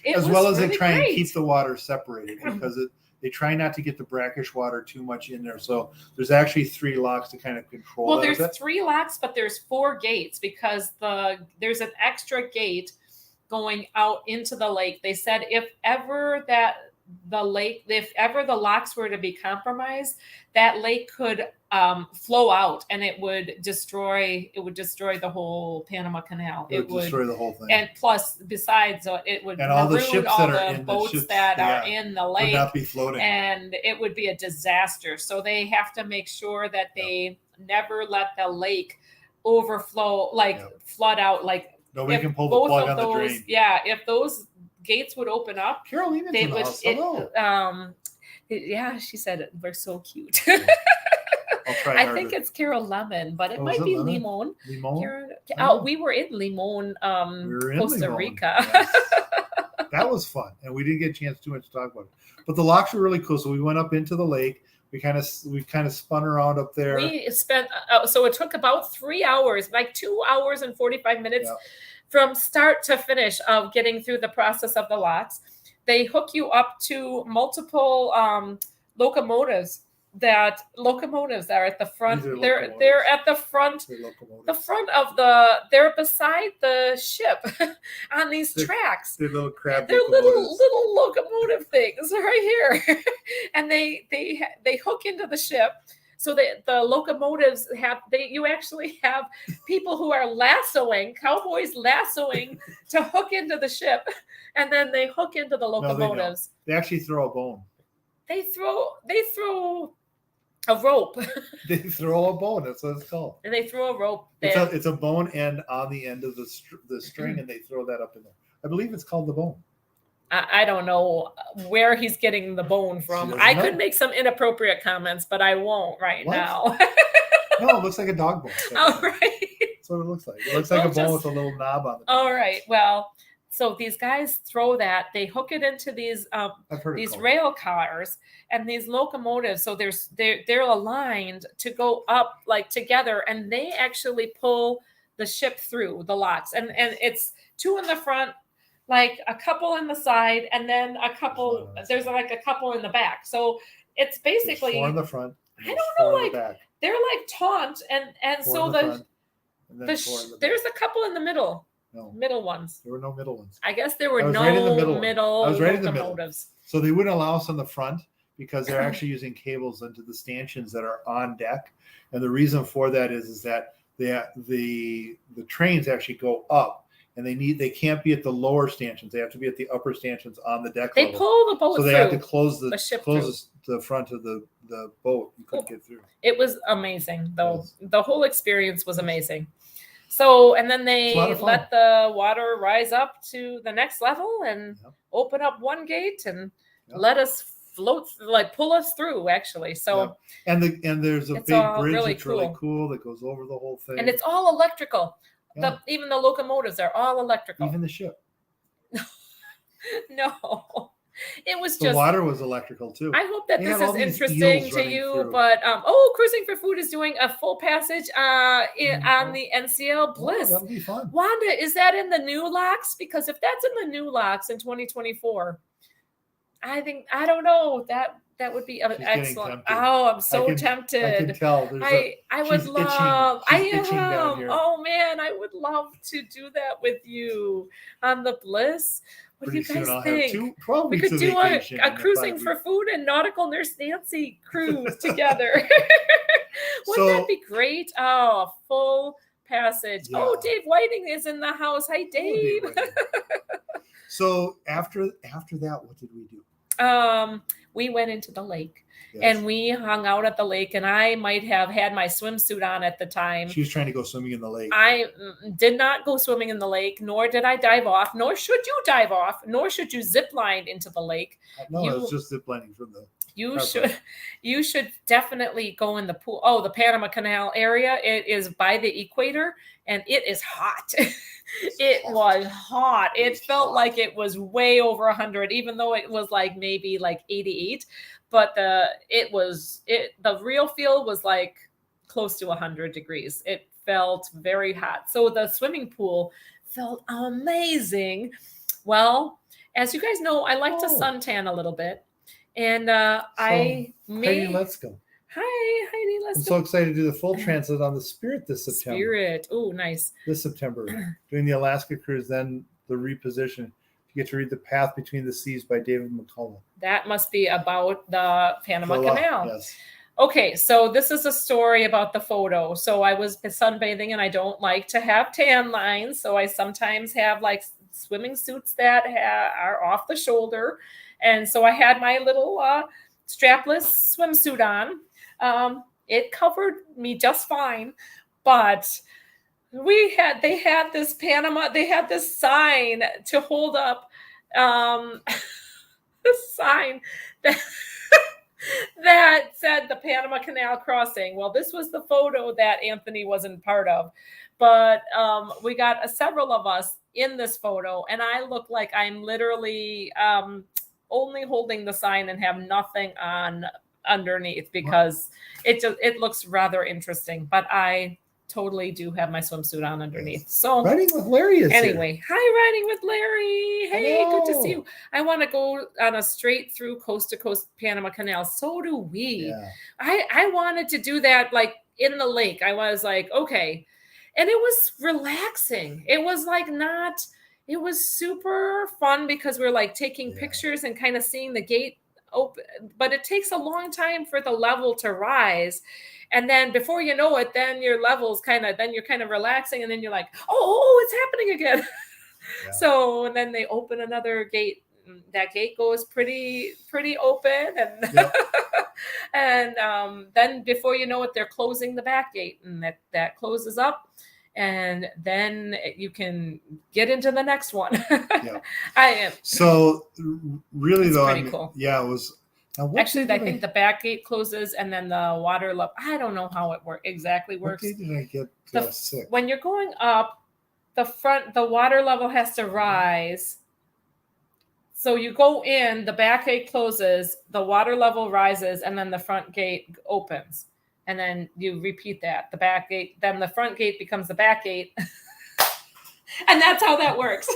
as well as they try and keep the water separated, because they try not to get the brackish water too much in there. So there's actually 3 locks to kind of control. Well, there's 3 locks, but there's 4 gates because there's an extra gate going out into the lake. They said if ever the locks were to be compromised, that lake could flow out and it would destroy the whole Panama Canal. It would destroy the whole thing. And plus, besides, it would and all the ships all that the are boats in the that are in the lake would not be floating, and it would be a disaster. So they have to make sure that they never let the lake overflow, flood out. Like nobody can pull the plug on the drain. Yeah, if those gates would open up, Carol Lehman's in the house. Hello. She said we're so cute. I'll try I think it's Carol Lemon, but it might be Limon. We were in Limon, Costa Rica. Yes. That was fun, and we didn't get a chance to talk about it. But the locks were really cool. So we went up into the lake. We kind of spun around up there. We spent so it took about 3 hours, like 2 hours and 45 minutes. Yeah. From start to finish of getting through the process of the locks. They hook you up to multiple locomotives that are at the front. They're at the front. They're beside the ship on these tracks. They're little crab. They're little locomotive things right here, and they hook into the ship. So the locomotives you actually have people who are cowboys lassoing to hook into the ship, and then they hook into the locomotives. No, they actually throw a bone. They throw a rope. They throw a bone. That's what it's called. And they throw a rope. It's a bone end on the end of the string, and they throw that up in there. I believe it's called the bone. I don't know where he's getting the bone from. I could make some inappropriate comments, but I won't now. No, it looks like a dog bone. All right. That's what it looks like. It looks like a bone with a little knob on it. All right. Well, So these guys throw that, they hook it into these rail cars and these locomotives. So they're aligned to go up like together, and they actually pull the ship through the locks. And it's 2 in the front, like a couple in the side, and then there's like a couple in the back. So it's basically there's 4 in the front. I don't know, like they're like taunt, and so there's a couple in the middle. No. Middle ones. There were no middle ones. I guess there were no middle. I was right in the middle. So they wouldn't allow us on the front because they're actually using cables into the stanchions that are on deck. And the reason for that is that the trains actually go up, and they can't be at the lower stanchions. They have to be at the upper stanchions on the deck level. They pull the boat through. So they have to close the front of the boat. You couldn't get through. It was amazing, though. Yes. The whole experience was amazing. So, and then they let the water rise up to the next level and open up one gate and let us float, like pull us through, actually. So, and there's a big bridge that's really cool that goes over the whole thing. And it's all electrical. Yeah. Even the locomotives are all electrical. Even the ship. No. It was the water was electrical too. I hope that this is interesting to you. But Cruising for Food is doing a full passage on the NCL Bliss. That'll be fun. Wanda, is that in the new locks? Because if that's in the new locks in 2024, I don't know, that would be excellent. Oh, I'm so tempted. I can tell. I would love. Down here. Oh man, I would love to do that with you on the Bliss. What do you guys think? We could do a Cruising for Food and Nautical Nurse Nancy cruise together. Wouldn't that be great? Oh, full passage. Yeah. Oh, Dave Whiting is in the house. Hi, Dave. So after that, what did we do? We went into the lake. Yes. And we hung out at the lake, and I might have had my swimsuit on at the time. She was trying to go swimming in the lake. I did not go swimming in the lake, nor did I dive off, nor should you dive off, nor should you zip line into the lake. No, it's just zip lining from the. You should definitely go in the pool. Oh, the Panama Canal area. It is by the equator, and it is hot. It was hot. It felt like it was way over 100, even though it was like maybe like 88. But the real feel was like close to 100 degrees. It felt very hot. So the swimming pool felt amazing. Well, as you guys know, I like to suntan a little bit. And Heidi, let's go. Hi, Heidi, let's go. I'm so excited to do the full transit on the Spirit this September. Spirit. Oh, nice. This September. Doing the Alaska cruise, then the reposition. You get to read The Path Between the Seas by David McCullough. That must be about the Panama Canal. Yes. Okay, so this is a story about the photo. So I was sunbathing, and I don't like to have tan lines. So I sometimes have like swimming suits that are off the shoulder. And so I had my little strapless swimsuit on. It covered me just fine, but they had this sign to hold up, the sign that said the Panama Canal crossing. Well, this was the photo that Anthony wasn't part of, but we got several of us in this photo, and I look like I'm literally only holding the sign and have nothing on underneath because it looks rather interesting, but I totally do have my swimsuit on underneath. So Riding with Larry is anyway. Here. Hi, Riding with Larry. Hey, Hello. Good to see you. I want to go on a straight through coast to coast Panama Canal. So do we. Yeah. I wanted to do that like in the lake. I was like, okay. And it was relaxing. It was like it was super fun because we're like taking pictures and kind of seeing the gate open, but it takes a long time for the level to rise. And then before you know it, then your level's then you're kind of relaxing, and then you're like, oh, it's happening again. Yeah. So, and then they open another gate. That gate goes pretty open, and and then before you know it, they're closing the back gate, and that closes up. And then you can get into the next one. Yeah. I am. So really, though, pretty cool. Yeah, it was. Actually, I think the back gate closes, and then the water level. I don't know how it exactly works. What day did I get sick? When you're going up, the water level has to rise. So you go in, the back gate closes, the water level rises, and then the front gate opens. And then you repeat that. The back gate, then the front gate becomes the back gate. And that's how that works.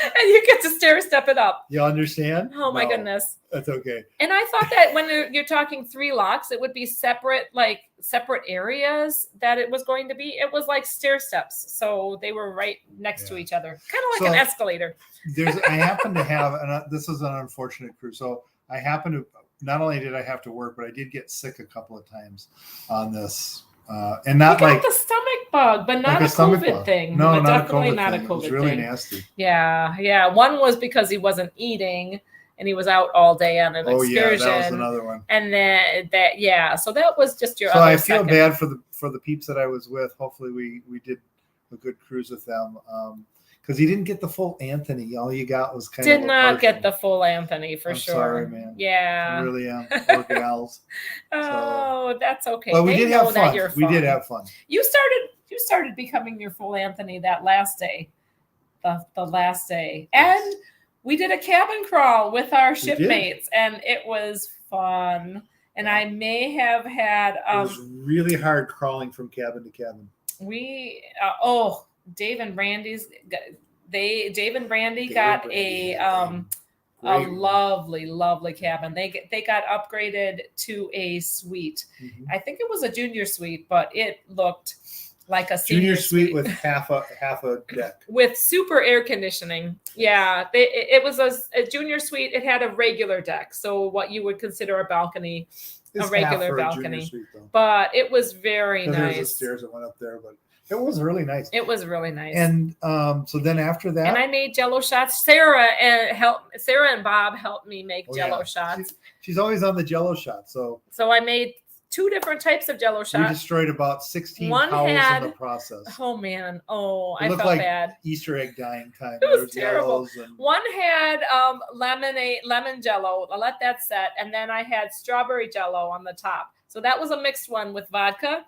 And you get to stair step it up. You understand? Oh my goodness. That's okay. And I thought that when you're talking 3 locks, it would be separate areas that it was going to be. It was like stair steps. So they were right next to each other. Kind of like an escalator. I happen to have, and this is an unfortunate cruise. So I happen to, not only did I have to work, but I did get sick a couple of times on this. And not you got like the stomach bug, but not a COVID thing. No, but not definitely a COVID not thing. a COVID thing. It was really nasty. Yeah. One was because he wasn't eating and he was out all day on an excursion. Yeah, that was another one. And then so that was just your. So I feel bad for the peeps that I was with. Hopefully we did a good cruise with them. Because he didn't get the full Anthony. All you got was did not get the full Anthony for I'm sure. Sorry, man. Yeah. I really am. Poor gals. That's okay. But we did have fun. We did have fun. You started becoming your full Anthony that last day. The last day. And we did a cabin crawl with our shipmates, and it was fun. And I may have had it was really hard crawling from cabin to cabin. Dave and Brandy got a lovely cabin. They got upgraded to a suite. Mm-hmm. I think it was a junior suite, but it looked like a junior suite with half a deck with super air conditioning. Yeah, it was a junior suite. It had a regular deck, so what you would consider a balcony, a regular balcony. Suite, but it was very nice. There's the stairs that went up there, but it was really nice. It was really nice. And so then after that, and I made Jello shots. Sarah and Bob helped me make Jello shots. She's always on the Jello shot. So I made 2 different types of Jello shots. We destroyed about 16 towels in the process. Oh man! I felt like bad. Easter egg dying time. It was terrible. One had lemon Jello. I let that set, and then I had strawberry Jello on the top. So that was a mixed one with vodka.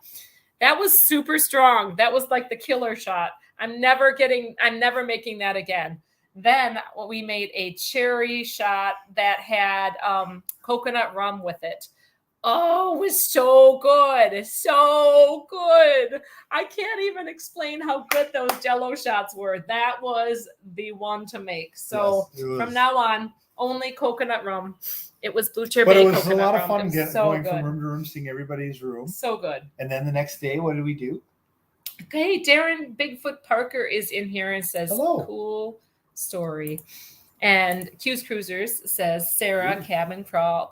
That was super strong. That was like the killer shot. I'm never making that again. Then we made a cherry shot that had coconut rum with it. Oh, it was so good. So good. I can't even explain how good those Jello shots were. That was the one to make. So from now on, only coconut rum. It was Butcher Bay. But it was a lot of rum. fun going from room to room, seeing everybody's room. So good. And then the next day, what did we do? Okay, Darren Bigfoot Parker is in here and says, hello. Cool story. And Q's Cruisers says, Sarah, cabin crawl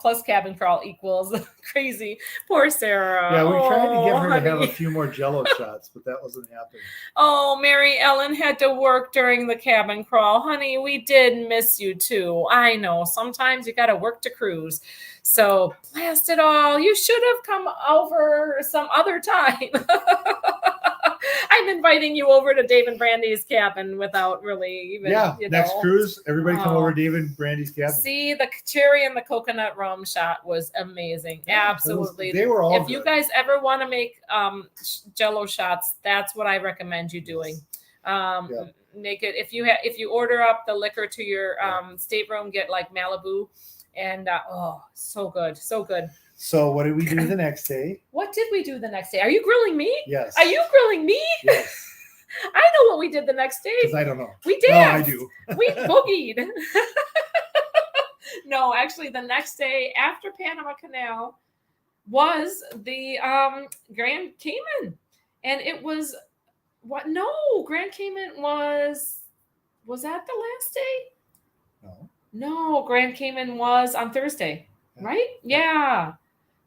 equals crazy. Poor Sarah. Yeah, we tried to get her to have a few more Jello shots, but that wasn't happening. Oh, Mary Ellen had to work during the cabin crawl. Honey, we did miss you too. I know. Sometimes you got to work to cruise. So blast it all. You should have come over some other time. I'm inviting you over to Dave and Brandy's cabin without really even. Yeah, next cruise, everybody come over to Dave and Brandy's cabin. See, the cherry and the coconut rum shot was amazing. Yeah, absolutely. They were all If you guys ever want to make Jello shots, that's what I recommend you doing. Make it if you order up the liquor to your stateroom, get like Malibu, and so good, so good. So what did we do the next day? What did we do the next day? Are you grilling me? Yes. Are you grilling me? Yes. I know what we did the next day. Because I don't know. We did. No, I do. We boogied. No, actually, the next day after Panama Canal was the Grand Cayman. And it was what? No, Grand Cayman was that the last day? No, Grand Cayman was on Thursday, right? Yeah.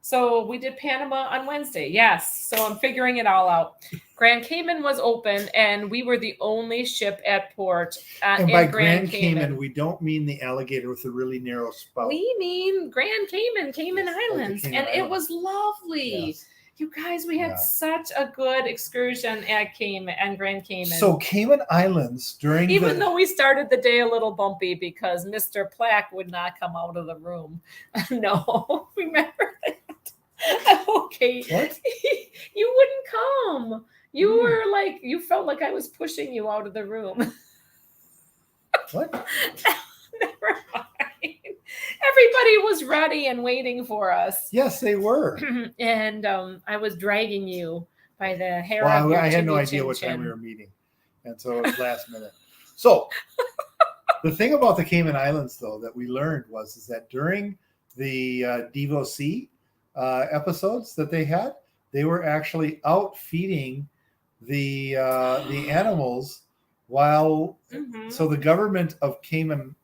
So we did Panama on Wednesday. Yes. So I'm figuring it all out. Grand Cayman was open, and we were the only ship at port. And by Grand Cayman, we don't mean the alligator with a really narrow spout. We mean Grand Cayman, Cayman Islands. And it was lovely. Yes. You guys, we had such a good excursion at Cayman and Grand Cayman. So Cayman Islands even though we started the day a little bumpy because Mr. Plack would not come out of the room. No, remember that? Okay. What? You wouldn't come. You were like, you felt like like I was pushing you out of the room. What? Never mind. Everybody was ready and waiting for us. Yes, they were. And I was dragging you by the hair of your I had no chinny idea chin what time chin. we were meeting. And so it was last minute. So the thing about the Cayman Islands, though, that we learned is that during the Devo Sea episodes that they had, they were actually out feeding the animals while so the government of Cayman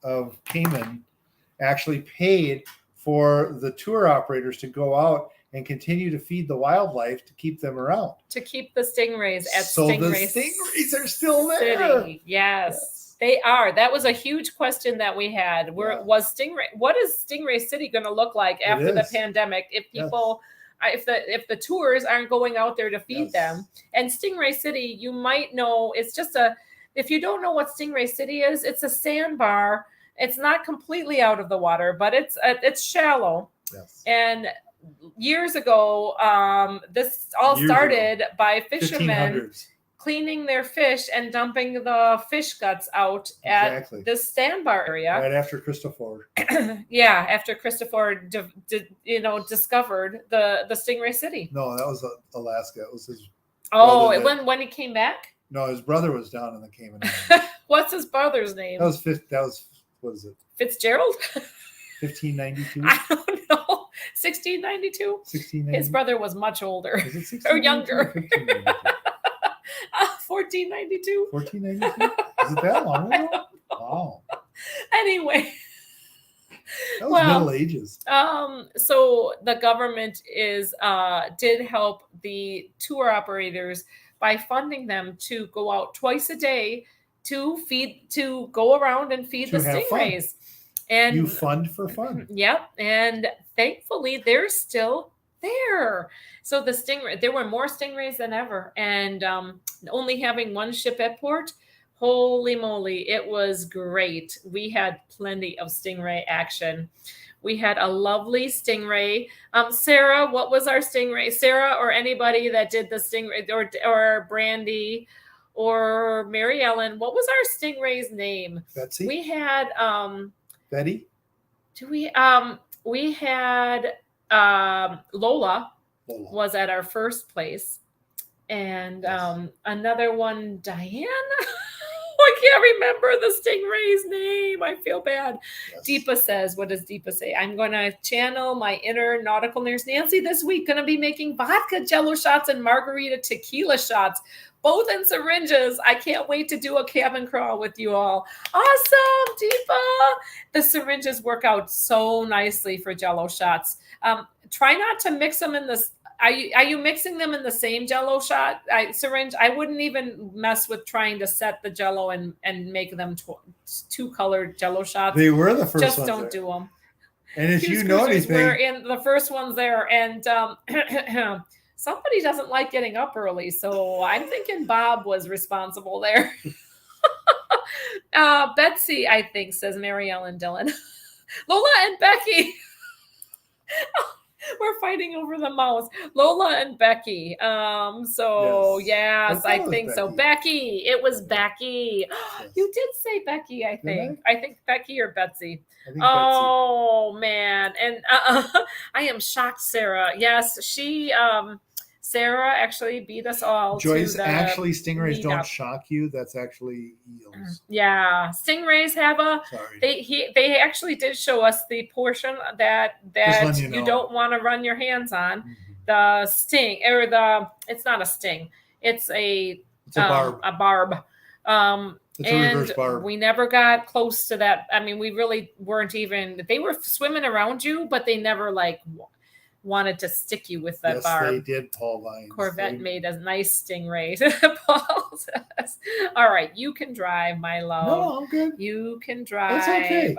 actually paid for the tour operators to go out and continue to feed the wildlife to keep them around. To keep the stingrays at so Stingray the stingrays are still there. City. Yes, they are. That was a huge question that we had. What is Stingray City going to look like after the pandemic if people if the tours aren't going out there to feed them? And Stingray City, you might know, it's just if you don't know what Stingray City is, it's a sandbar. It's not completely out of the water, but it's shallow. Yes. And years ago, this all started by fishermen cleaning their fish and dumping the fish guts out at this sandbar area. Right after Christopher. After Christopher, discovered the Stingray What? No, that was Alaska. It was his. When he came back. No, his brother was down in the Cayman Islands. What's his brother's name? That was what is it? Fitzgerald. 1592. I don't know. 1692. 1692. His brother was much older or younger. 1492. 1492. Is it that long ago? Wow. Anyway. That was Middle Ages. So the government did help the tour operators by funding them to go out twice a day to go around and feed the stingrays. And you fund for fun. Yep. And thankfully they're still there. So there were more stingrays than ever. And only having one ship at port, holy moly, it was great. We had plenty of stingray action. We had a lovely stingray. Sarah, what was our stingray? Sarah or anybody that did the stingray, or Brandy or Mary Ellen, what was our stingray's name? Betsy. We had Betty. We had Lola was at our first place, and another one, Diane. I can't remember the stingray's name. I feel bad. Yes. Deepa says, what does Deepa say? I'm going to channel my inner nautical nurse Nancy this week. Going to be making vodka jello shots and margarita tequila shots, both in syringes. I can't wait to do a cabin crawl with you all. Awesome, Deepa. The syringes work out so nicely for jello shots. Try not to mix them in this. Are you mixing them in the same jello shot syringe? I wouldn't even mess with trying to set the jello and make them two colored jello shots. They were the first Just ones don't there. do them. And if you know anything, we're in the first ones there, and somebody doesn't like getting up early, so I'm thinking Bob was responsible there. Betsy, I think, says Mary Ellen Dillon. Lola and Becky. We're fighting over the mouse. Lola and Becky. Yes, I think so. Becky. It was Becky. Yes. You did say Becky, I think. I think Becky or Betsy. Betsy. Man. And I am shocked, Sarah. Yes, Sarah actually beat us all. Joyce, actually, stingrays don't shock you. That's actually eels. Yeah, stingrays have they actually did show us the portion that you don't want to run your hands on. Mm-hmm. The sting, or it's not a sting. It's a barb. A barb. It's a reverse barb. We never got close to that. I mean, we really weren't even. They were swimming around you, but they never wanted to stick you with that barb. Yes, they did, Paul Vines. Corvette made a nice stingray. Paul says, all right, you can drive, my love. No, I'm good. You can drive. That's okay.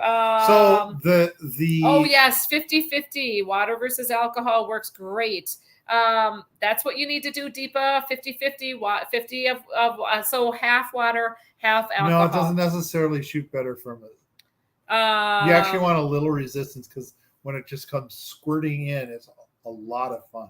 So the Oh, yes, 50-50. Water versus alcohol works great. That's what you need to do, Deepa. 50-50. 50 of so half water, half alcohol. No, it doesn't necessarily shoot better from it. You actually want a little resistance, because when it just comes squirting in, it's a lot of fun.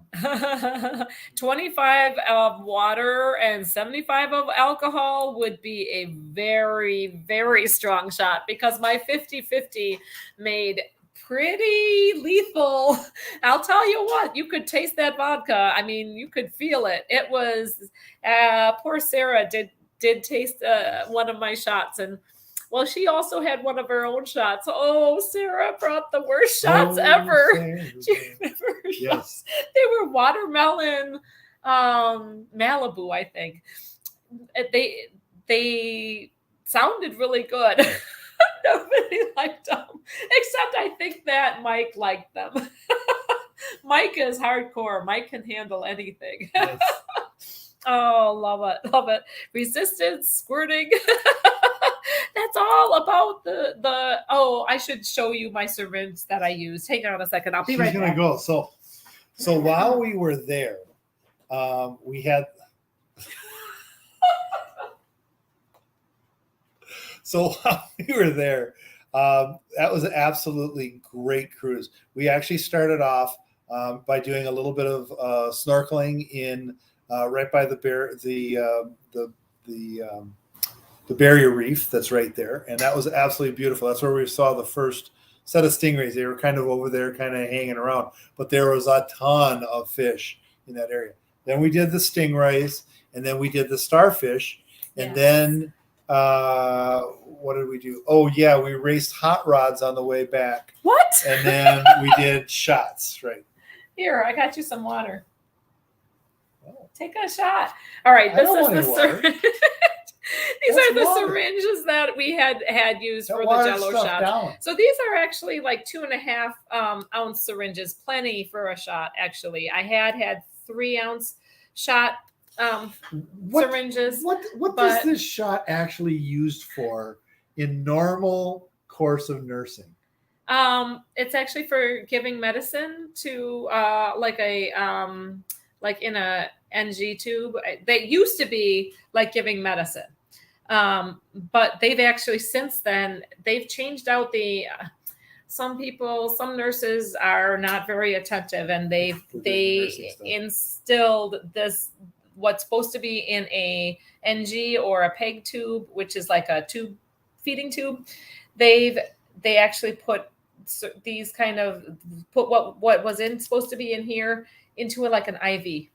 25 of water and 75 of alcohol would be a very, very strong shot, because my 50-50 made pretty lethal. I'll tell you what, you could taste that vodka. I mean, you could feel it. It was, poor Sarah did taste one of my shots, and well, she also had one of her own shots. Oh, Sarah brought the worst shots ever. Do you remember? Yes. They were watermelon, Malibu, I think. They sounded really good. Nobody liked them, except I think that Mike liked them. Mike is hardcore. Mike can handle anything. Yes. Oh, love it. Love it. Resistance, squirting. That's all about the oh, I should show you my syringe that I used. Hang on a second. I'll be right back. She's going to go. So while we were there, we had so while we were there, that was an absolutely great cruise. We actually started off by doing a little bit of snorkeling in right by the barrier reef that's right there, and that was absolutely beautiful. That's where we saw the first set of stingrays. They were kind of over there, kind of hanging around, but there was a ton of fish in that area. Then we did the stingrays, and then we did the starfish, and then what did we do? Oh yeah, we raced hot rods on the way back. What? And then we did shots. Right here, I got you some water. Oh. Take a shot. All right, this is the syringe. These are the syringes that we had used for the Jello shot. So these are actually like 2.5 ounce syringes, plenty for a shot. Actually, I had 3 ounce shot syringes. What does this shot actually used for in normal course of nursing? It's actually for giving medicine to like in a NG tube. They used to be like giving medicine. But they've actually since then they've changed out some nurses are not very attentive, and they instilled this what's supposed to be in a NG or a PEG tube, which is like a feeding tube. They actually put these what was supposed to be in here into like an IV.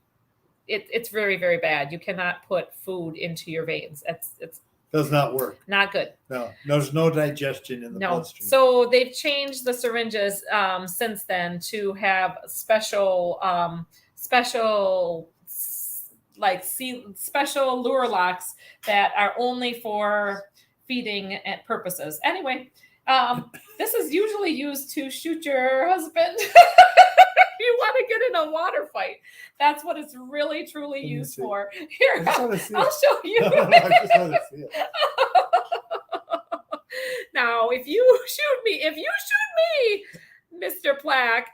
It's very, very bad. You cannot put food into your veins. It's does not work. Not good. No, there's no digestion in the bloodstream. So they've changed the syringes since then to have special lure locks that are only for feeding purposes. Anyway, this is usually used to shoot your husband. You want to get in a water fight. That's what it's really, truly used for. Here, I'll show you. I just want to see it. Now, if you shoot me, Mr. Plaque,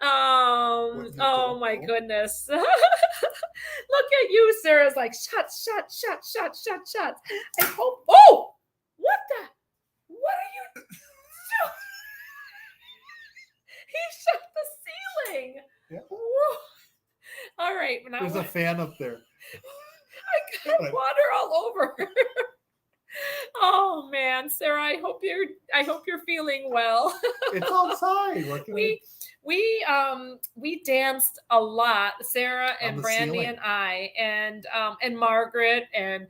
oh my goodness. Look at you, Sarah's like, shots. I hope, what are you doing? He shut the ceiling. Yeah. All right. Now there's a fan up there. I got water all over. Oh man, Sarah, I hope you're feeling well. It's outside. We danced a lot, Sarah and Brandy ceiling. And I and Margaret and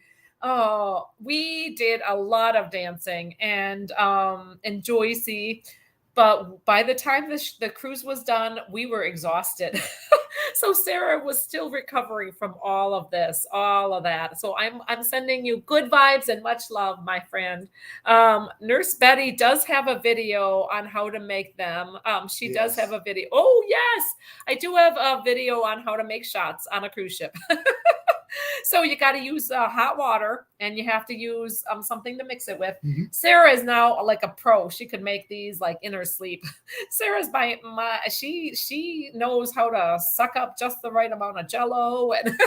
we did a lot of dancing and Joycey. But by the time the cruise was done, we were exhausted. So Sarah was still recovering from all of that. So I'm sending you good vibes and much love, my friend. Nurse Betty does have a video on how to make them. She does have a video. Oh, yes. I do have a video on how to make shots on a cruise ship. So you got to use hot water, and you have to use something to mix it with. Mm-hmm. Sarah is now like a pro. She could make these like in her sleep. Sarah's she knows how to suck up just the right amount of Jello, and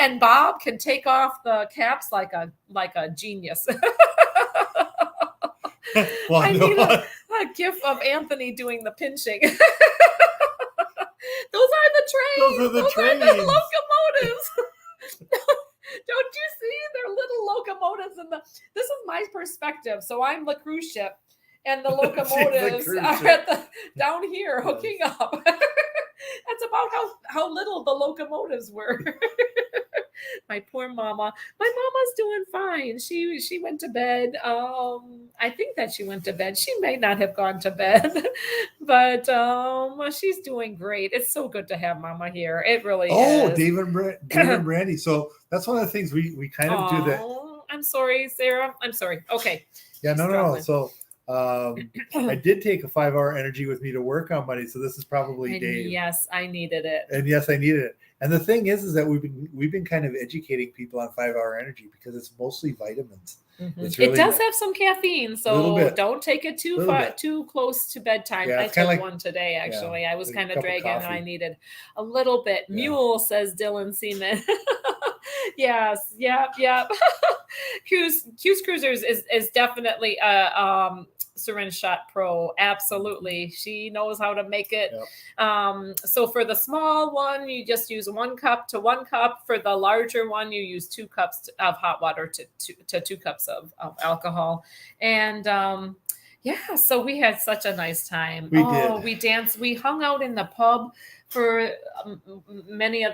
and Bob can take off the caps like a genius. I a gif of Anthony doing the pinching. Those are the trains. Those are the trains. Are the locomotives. Don't you see? They're little locomotives. This is my perspective. So I'm the cruise ship, and the locomotives are down here hooking up. That's about how little the locomotives were. My poor mama. My mama's doing fine. She went to bed. I think that she went to bed. She may not have gone to bed, but she's doing great. It's so good to have mama here. It really is. Oh, Dave and Brandy. So that's one of the things we kind of do that. I'm sorry, Sarah. I'm sorry. Okay. Yeah, no. So I did take a 5-hour energy with me to work on Monday. So this is probably Dave. Yes, I needed it. And yes, I needed it. And the thing is that we've been kind of educating people on 5-hour energy because it's mostly vitamins. Mm-hmm. Really it does have some caffeine, so don't take it too close to bedtime. Yeah, I took one today, actually. I was kind of dragging, and I needed a little bit. Yeah. Mule, says Dylan Seaman. Yes, yep. Q's Cruisers is definitely a syringe shot pro. Absolutely, she knows how to make it. Yep. So for the small one, you just use 1 cup to 1 cup. For the larger one, you use 2 cups of hot water to 2 cups of alcohol. And so we had such a nice time. We danced. We hung out in the pub for many of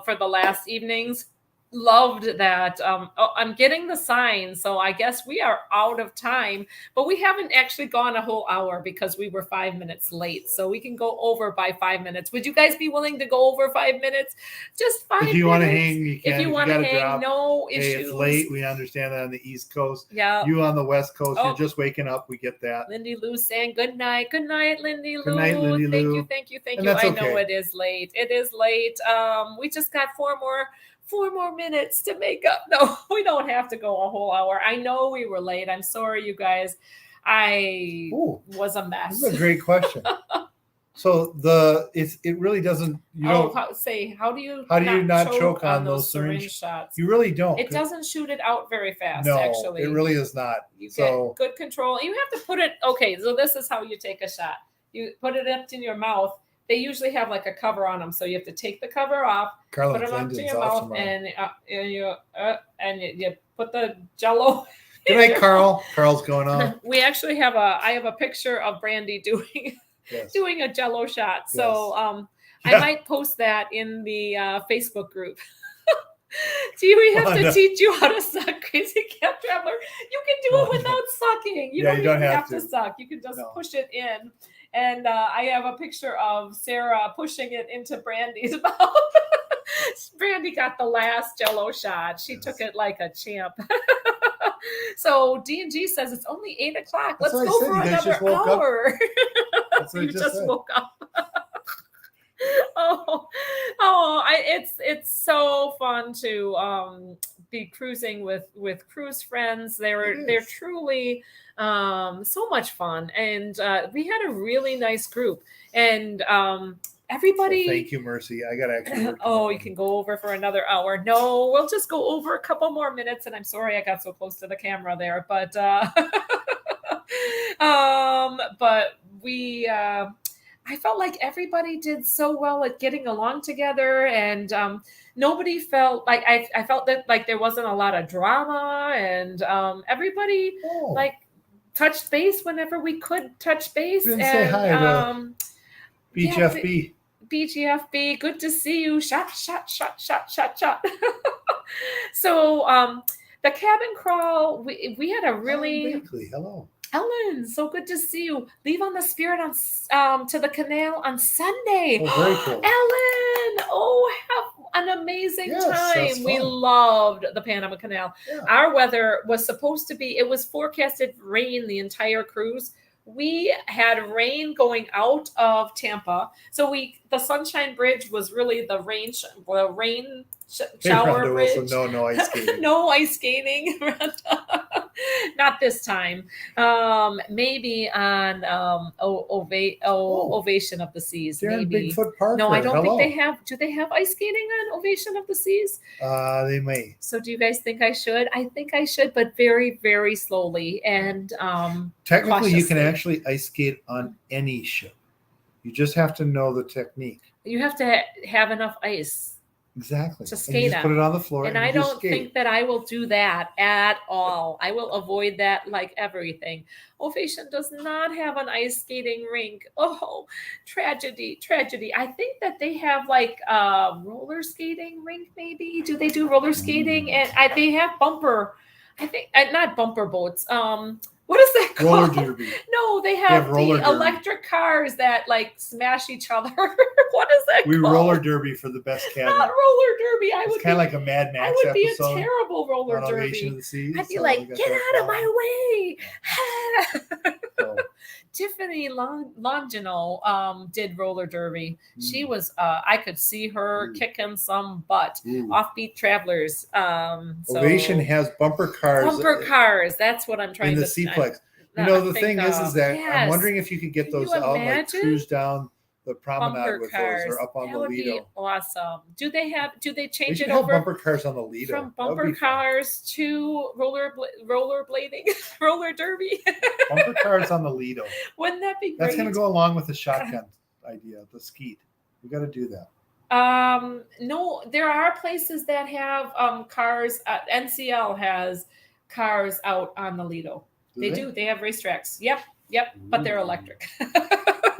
for the last evenings. Loved that. I'm getting the sign, so I guess we are out of time, but we haven't actually gone a whole hour because we were 5 minutes late, so we can go over by 5 minutes. Would you guys be willing to go over 5 minutes? Just 5 minutes. If you want to hang, you can. If you want to hang, no issues. Hey, it's late. We understand that on the East Coast. Yeah. You on the West Coast, you're just waking up. We get that. Lindy Lou saying good night. Good night, Lindy Lou. Good night, Lindy Lou. Thank you. I know it is late. It is late. We just got 4 more minutes to make up. No, we don't have to go a whole hour. I know we were late. I'm sorry, you guys. I was a mess. This is a great question. So it really doesn't. How do you not choke on those syringe shots? You really don't. It doesn't shoot it out very fast. No, actually, it really is not. You get good control. You have to put it. Okay, so this is how you take a shot. You put it up in your mouth. They usually have like a cover on them, so you have to take the cover off, put it up to your mouth, and you put the Jello. Good night, Carl. Carl's going on. We actually I have a picture of Brandy doing a Jello shot. So I might post that in the Facebook group. Do we have to teach you how to suck, Crazy Cat Traveler? You can do it without sucking. You don't even have to suck. You can just push it in. And I have a picture of Sarah pushing it into Brandy's mouth. Brandy got the last Jello shot. She took it like a champ. So D&G says it's only 8:00. Let's go for another hour. You just woke up. It's so fun to be cruising with cruise friends. They're truly so much fun, and we had a really nice group, and everybody. So thank you, Mercy. I got actually. You can go over for another hour. No, we'll just go over a couple more minutes, and I'm sorry I got so close to the camera there, but we. I felt like everybody did so well at getting along together, and nobody felt like I felt that like there wasn't a lot of drama, and everybody like touched base whenever we could touch base. Didn't say hi to BGFB. BGFB, good to see you. Shot. So the cabin crawl, we had a really hello. Ellen, so good to see you. Leave on the Spirit on to the canal on Sunday. Oh, very cool. Ellen, have an amazing time. We loved the Panama Canal. Yeah. Our weather was supposed to be, it was forecasted rain the entire cruise. We had rain going out of Tampa. So the Sunshine Bridge was really the rain shower bridge. So no ice skating. No ice skating. Not this time. Maybe on Ovation of the Seas. They're maybe in Bigfoot Park. No, I don't think they have. Do they have ice skating on Ovation of the Seas? They may. So do you guys think I should? I think I should, but very, very slowly and technically you can cautiously. actually ice skate on any ship. You just have to know the technique. You have to have enough ice. Exactly. To skate and you just put it on the floor. And I don't think that I will do that at all. I will avoid that like everything. Ovation does not have an ice skating rink. Oh, tragedy, tragedy. I think that they have like a roller skating rink, maybe. Do they do roller skating? And they have bumper, I think, not bumper boats. What is that called? Roller derby. No, they have the electric cars that like smash each other. What is that called? Roller derby for the best cabin. Not roller derby. It's kind of like a Mad Max episode. I would be episode a terrible roller derby. Ovation of the Seas, I'd be like, get out of my way. So. Tiffany Longino did roller derby. She was, I could see her kicking some butt. Offbeat Travelers. Ovation has bumper cars. Bumper cars. That's what I'm trying to say. In the Seaplex. You know, the thing is that I'm wondering if you could get those out, like cruise down the promenade with those, or up on the Lido. Be awesome. Do they change it have over bumper cars on the Lido? From bumper cars to roller blading, roller derby. Bumper cars on the Lido. Wouldn't that be great? That's going to go along with the shotgun idea, the skeet. We got to do that. No, there are places that have cars. NCL has cars out on the Lido. They do. They have racetracks. Yep. But they're electric.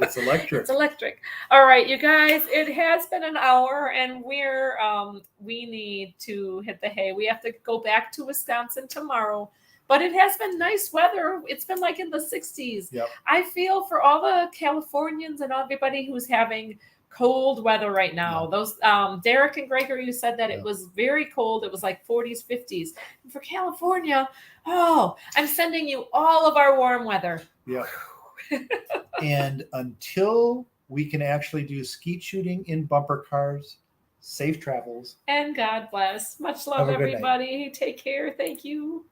It's electric. It's electric. All right, you guys, it has been an hour and we need to hit the hay. We have to go back to Wisconsin tomorrow, but it has been nice weather. It's been like in the 60s. Yep. I feel for all the Californians and everybody who's having cold weather right now. Yeah. Those Derek and Gregory, you said that it was very cold. It was like 40s, 50s. And for California, I'm sending you all of our warm weather. Yeah. And until we can actually do skeet shooting in bumper cars, safe travels. And God bless. Much love, everybody. Take care. Thank you.